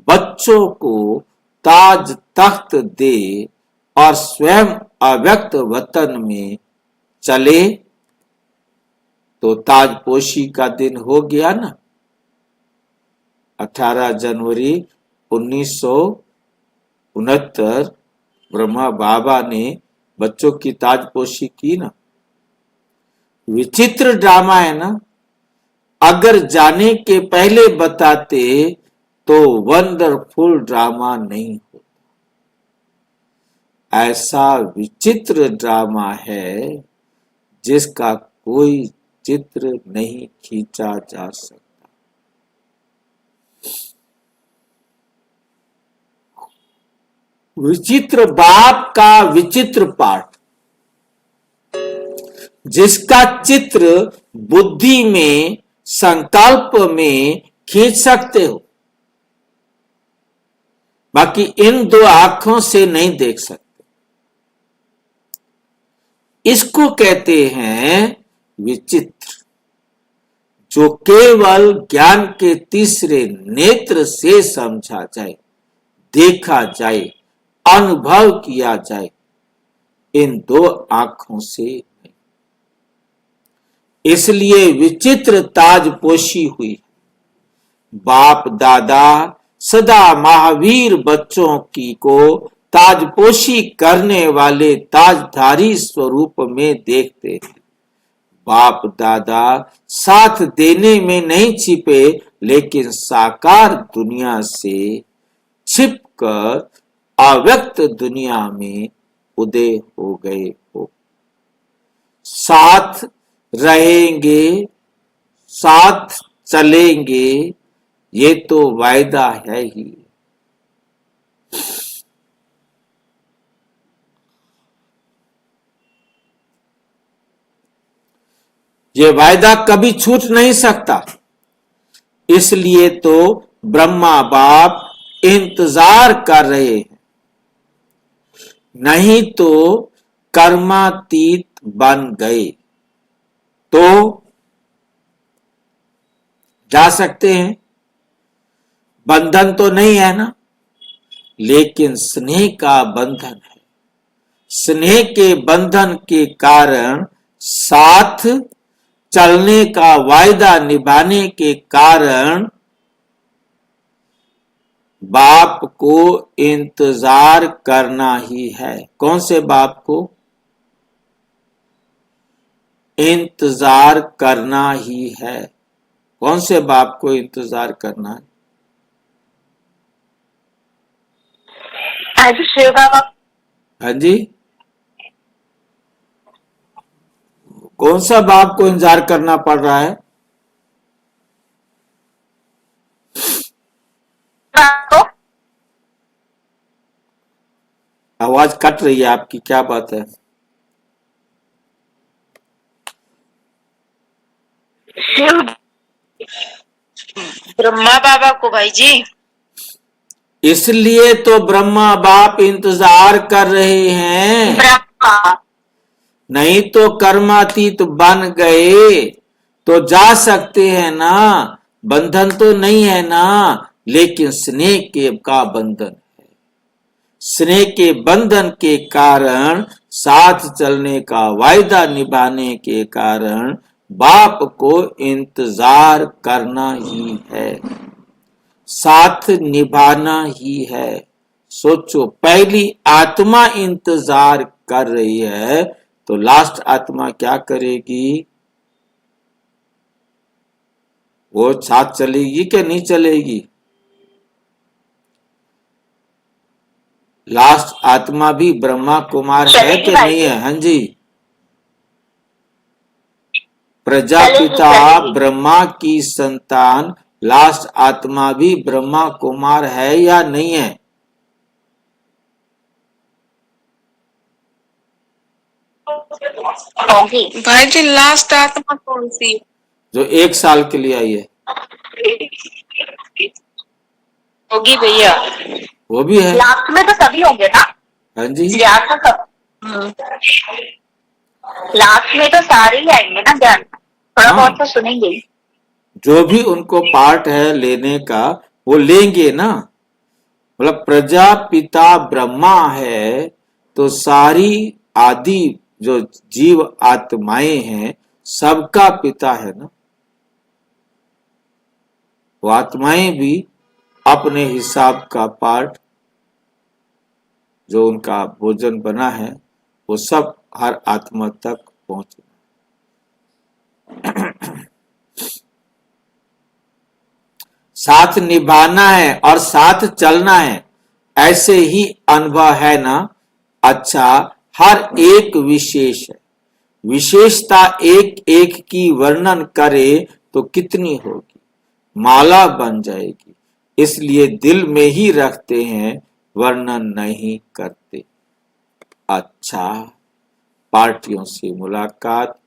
बच्चों को ताज तख्त दे और स्वयं अव्यक्त वतन में चले तो ताजपोशी का दिन हो गया ना। 18 जनवरी 1969 ब्रह्मा बाबा ने बच्चों की ताजपोशी की ना। विचित्र ड्रामा है ना। अगर जाने के पहले बताते तो वंडरफुल ड्रामा नहीं होता। ऐसा विचित्र ड्रामा है जिसका कोई चित्र नहीं खींचा जा सकता। विचित्र बाप का विचित्र पाठ, जिसका चित्र बुद्धि में संकल्प में खींच सकते हो, बाकी इन दो आंखों से नहीं देख सकते। इसको कहते हैं विचित्र, जो केवल ज्ञान के तीसरे नेत्र से समझा जाए, देखा जाए, अनुभव किया जाए, इन दो आंखों से नहीं। इसलिए विचित्र ताजपोशी हुई। बाप दादा सदा महावीर बच्चों की को ताजपोशी करने वाले ताजधारी स्वरूप में देखते हैं। बाप दादा साथ देने में नहीं छिपे, लेकिन साकार दुनिया से छिपकर अव्यक्त दुनिया में उदय हो गए हो। साथ रहेंगे, साथ चलेंगे, ये तो वायदा है ही। ये वायदा कभी छूट नहीं सकता। इसलिए तो ब्रह्मा बाप इंतजार कर रहे हैं, नहीं तो कर्मातीत बन गए तो जा सकते हैं। बंधन तो नहीं है ना, लेकिन स्नेह का बंधन है। स्नेह के बंधन के कारण, साथ चलने का वायदा निभाने के कारण बाप को इंतजार करना ही है। कौन से बाप को? इंतजार करना ही है। कौन से बाप को इंतजार करना है? शिव बाबा। हाँ जी, कौन सा बाप को इंतजार करना पड़ रहा है? आवाज कट रही है आपकी, क्या बात है? ब्रह्मा बाबा को भाई जी। इसलिए तो ब्रह्मा बाप इंतजार कर रहे हैं, ब्रह्मा नहीं तो कर्मातीत बन गए तो जा सकते हैं ना। बंधन तो नहीं है ना, लेकिन स्नेह के का बंधन है। स्नेह के बंधन के कारण, साथ चलने का वायदा निभाने के कारण बाप को इंतजार करना ही है, साथ निभाना ही है। सोचो, पहली आत्मा इंतजार कर रही है तो लास्ट आत्मा क्या करेगी? वो साथ चलेगी कि नहीं चलेगी? लास्ट आत्मा भी ब्रह्मा कुमार है कि नहीं है? हाँ जी, प्रजापिता ब्रह्मा की संतान लास्ट आत्मा भी ब्रह्मा कुमार है या नहीं है? भाई जी लास्ट आत्मा कौन सी? जो 1 साल के लिए आई है, होगी भैया। वो भी है। लास्ट में तो सभी होंगे ना? हाँ जी, लास्ट में तो सारे ही आएंगे ना ज्ञान, थोड़ा बहुत तो सुनेंगे। जो भी उनको पार्ट है लेने का वो लेंगे ना। मतलब प्रजापिता ब्रह्मा है तो सारी आदि जो जीव आत्माएं हैं सबका पिता है ना। वो आत्माएं भी अपने हिसाब का पार्ट, जो उनका भोजन बना है वो सब हर आत्मा तक पहुंचे। साथ निभाना है और साथ चलना है, ऐसे ही अनुभव है ना। अच्छा, हर एक विशेष है, विशेषता एक एक की वर्णन करे तो कितनी होगी, माला बन जाएगी। इसलिए दिल में ही रखते हैं, वर्णन नहीं करते। अच्छा, पार्टियों से मुलाकात।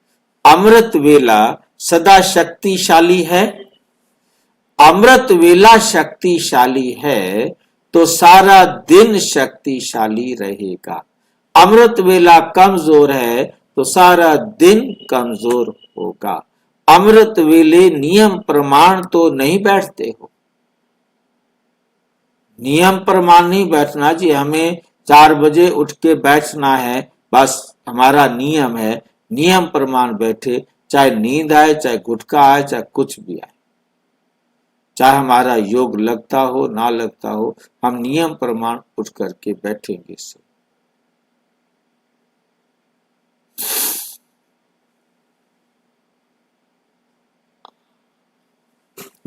अमृत वेला सदा शक्तिशाली है। अमृत वेला शक्तिशाली है तो सारा दिन शक्तिशाली रहेगा। अमृत वेला कमजोर है तो सारा दिन कमजोर होगा। अमृत वेले नियम प्रमाण तो नहीं बैठते हो। नियम प्रमाण नहीं बैठना जी, हमें 4 बजे उठ के बैठना है, बस हमारा नियम है। नियम प्रमाण बैठे, चाहे नींद आए, चाहे गुटखा आए, चाहे कुछ भी आए, चाहे हमारा योग लगता हो ना लगता हो, हम नियम प्रमाण उठ करके बैठेंगे। से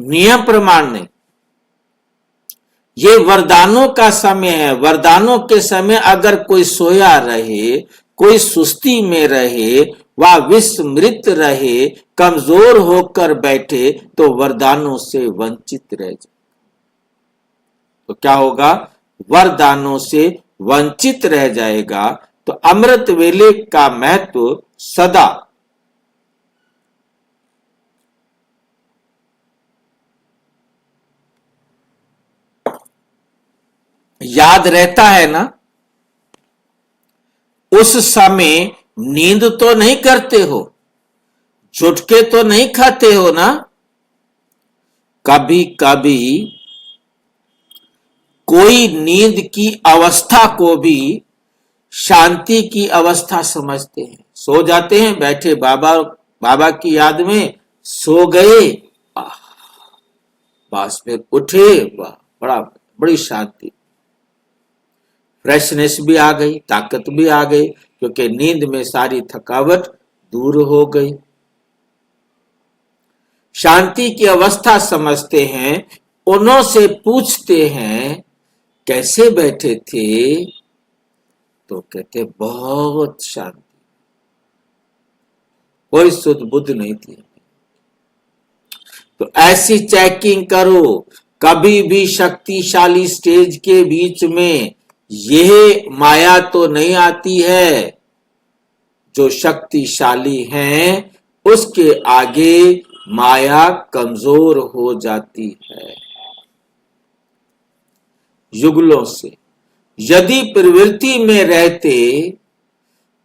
नियम प्रमाण नहीं, ये वरदानों का समय है। वरदानों के समय अगर कोई सोया रहे, कोई सुस्ती में रहे, वह विस्मृत रहे, कमजोर होकर बैठे तो वरदानों से वंचित रह जाए। तो क्या होगा? वरदानों से वंचित रह जाएगा। तो अमृत वेले का महत्व सदा याद रहता है ना, उस समय नींद तो नहीं करते हो, झुटके तो नहीं खाते हो ना। कभी कभी कोई नींद की अवस्था को भी शांति की अवस्था समझते हैं। सो जाते हैं, बैठे बाबा बाबा की याद में सो गए, बस फिर उठे, वाह, बड़ी शांति, फ्रेशनेस भी आ गई, ताकत भी आ गई, क्योंकि नींद में सारी थकावट दूर हो गई। शांति की अवस्था समझते हैं। उन्हों से पूछते हैं कैसे बैठे थे, तो कहते बहुत शांति, कोई सुध बुद्ध नहीं थी। तो ऐसी चेकिंग करो, कभी भी शक्तिशाली स्टेज के बीच में यह माया तो नहीं आती है। जो शक्तिशाली हैं उसके आगे माया कमजोर हो जाती है। युगलों से यदि प्रवृत्ति में रहते,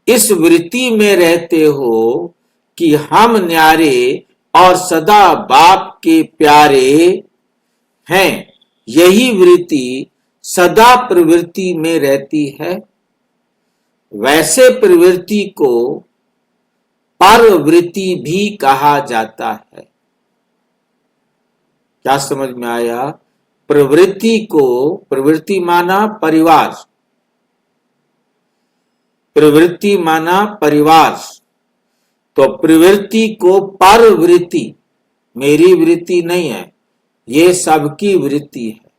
इस वृत्ति में रहते हो कि हम न्यारे और सदा बाप के प्यारे हैं, यही वृत्ति सदा प्रवृत्ति में रहती है। वैसे प्रवृत्ति को परवृत्ति भी कहा जाता है। क्या समझ में आया? प्रवृत्ति को, प्रवृत्ति माना परिवार, प्रवृत्ति माना परिवार, तो प्रवृत्ति को परवृत्ति, मेरी वृत्ति नहीं है, ये सबकी वृत्ति है,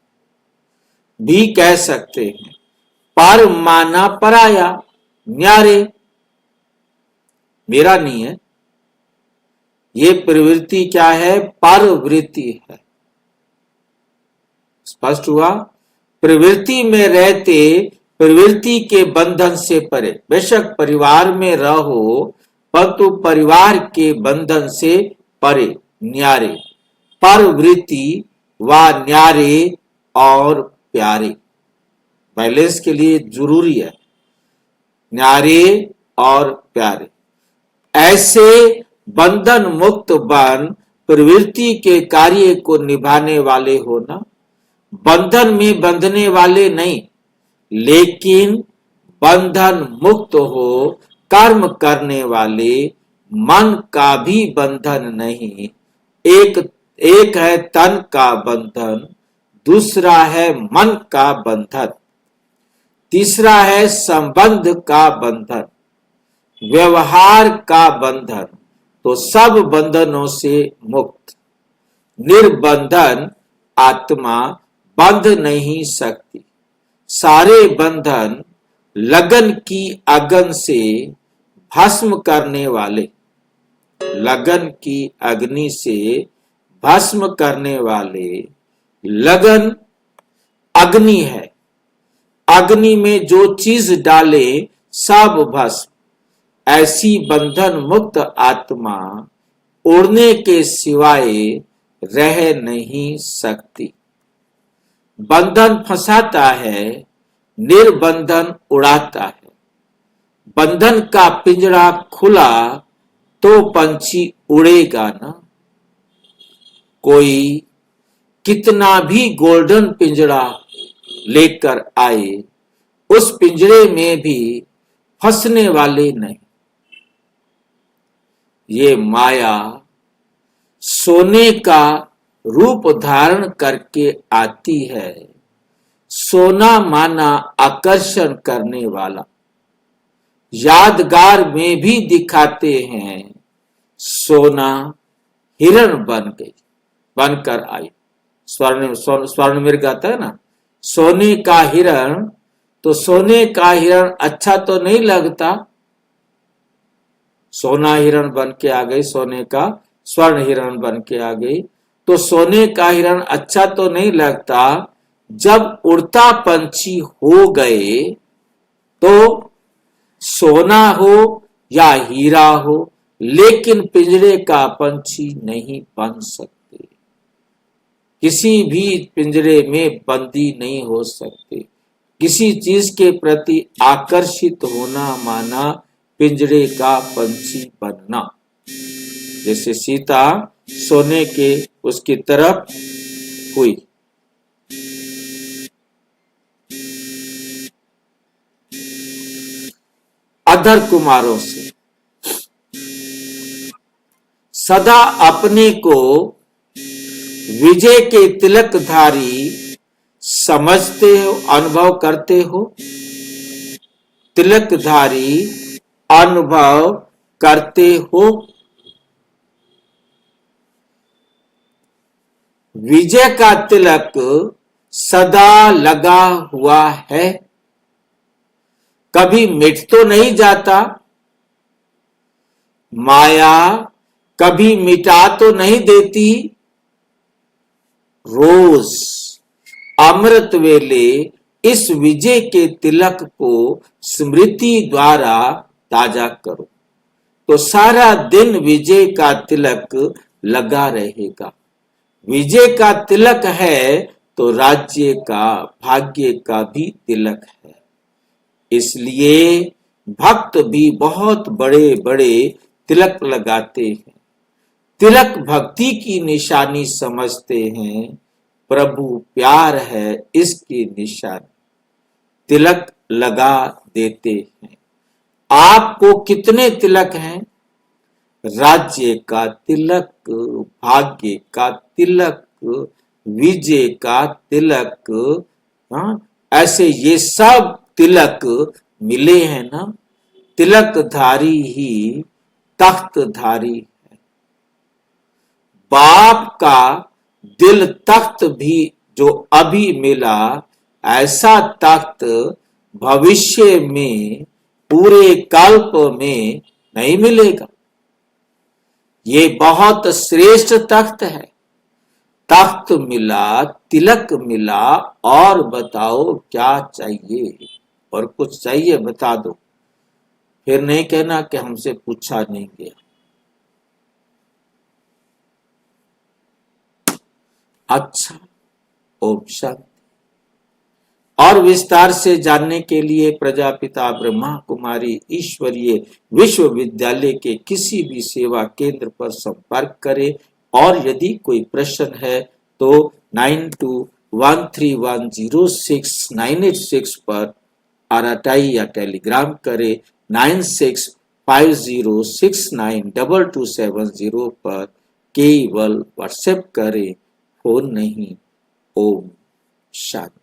भी कह सकते हैं। पर माना पराया, न्यारे, मेरा नहीं है, ये प्रवृत्ति क्या है? परवृत्ति है। स्पष्ट हुआ? प्रवृत्ति में रहते प्रवृत्ति के बंधन से परे, बेशक परिवार में रहो परंतु परिवार के बंधन से परे, न्यारे, परवृत्ति व न्यारे और प्यारे, बैलेंस के लिए जरूरी है, न्यारे और प्यारे। ऐसे बंधन मुक्त बन प्रवृत्ति के कार्य को निभाने वाले होना, बंधन में बंधने वाले नहीं, लेकिन बंधन मुक्त हो कर्म करने वाले, मन का भी बंधन नहीं। एक है तन का बंधन, दूसरा है मन का बंधन, तीसरा है संबंध का बंधन, व्यवहार का बंधन। तो सब बंधनों से मुक्त, निर्बंधन आत्मा बंध नहीं सकती। सारे बंधन लगन की अग्नि से भस्म करने वाले, लगन की अग्नि से भस्म करने वाले, लगन अग्नि है, अग्नि में जो चीज डाले सब भस्म। ऐसी बंधन मुक्त आत्मा उड़ने के सिवाय रह नहीं सकती। बंधन फंसाता है, निर्बंधन उड़ाता है। बंधन का पिंजरा खुला तो पंछी उड़ेगा ना। कोई कितना भी गोल्डन पिंजरा लेकर आए, उस पिंजरे में भी फंसने वाले नहीं। ये माया सोने का रूप धारण करके आती है। सोना माना आकर्षण करने वाला, यादगार में भी दिखाते हैं। सोना हिरण बनकर आई, स्वर्ण मृग आता है ना, सोने का हिरण। तो सोने का हिरण अच्छा तो नहीं लगता, सोना हिरण बन के आ गई, सोने का स्वर्ण हिरण बन के आ गई, तो सोने का हिरण अच्छा तो नहीं लगता। जब उड़ता पंछी हो गए तो सोना हो या हीरा हो, लेकिन पिंजरे का पंछी नहीं बन सकते, किसी भी पिंजरे में बंदी नहीं हो सकते। किसी चीज के प्रति आकर्षित होना माना पिंजरे का पंछी बनना। जैसे सीता सोने के उसकी तरफ हुई। अधर कुमारों से सदा अपने को विजय के तिलकधारी समझते हो, अनुभव करते हो। तिलकधारी अनुभव करते हो। विजय का तिलक सदा लगा हुआ है, कभी मिट तो नहीं जाता। माया कभी मिटा तो नहीं देती। रोज अमृत वेले इस विजय के तिलक को स्मृति द्वारा ताजा करो, तो सारा दिन विजय का तिलक लगा रहेगा। विजय का तिलक है तो राज्य का, भाग्य का भी तिलक है। इसलिए भक्त भी बहुत बड़े बड़े तिलक लगाते हैं। तिलक भक्ति की निशानी समझते हैं। प्रभु प्यार है इसकी निशानी, तिलक लगा देते हैं। आपको कितने तिलक हैं? राज्य का तिलक, भाग्य का तिलक, विजय का तिलक, ऐसे ये सब तिलक मिले हैं ना। तिलकधारी ही तख्तधारी है। बाप का दिल तख्त भी जो अभी मिला, ऐसा तख्त भविष्य में पूरे कल्प में नहीं मिलेगा। ये बहुत श्रेष्ठ तख्त है। तख्त मिला, तिलक मिला, और बताओ क्या चाहिए? और कुछ चाहिए बता दो, फिर नहीं कहना कि हमसे पूछा नहीं गया। अच्छा, ओम शांति। और विस्तार से जानने के लिए प्रजापिता ब्रह्मा कुमारी ईश्वरीय विश्वविद्यालय के किसी भी सेवा केंद्र पर संपर्क करें। और यदि कोई प्रश्न है तो 9213106986 पर आरटीआई या टेलीग्राम करें। 9650692270 पर केवल व्हाट्सएप करें, फोन नहीं। ओम शांति।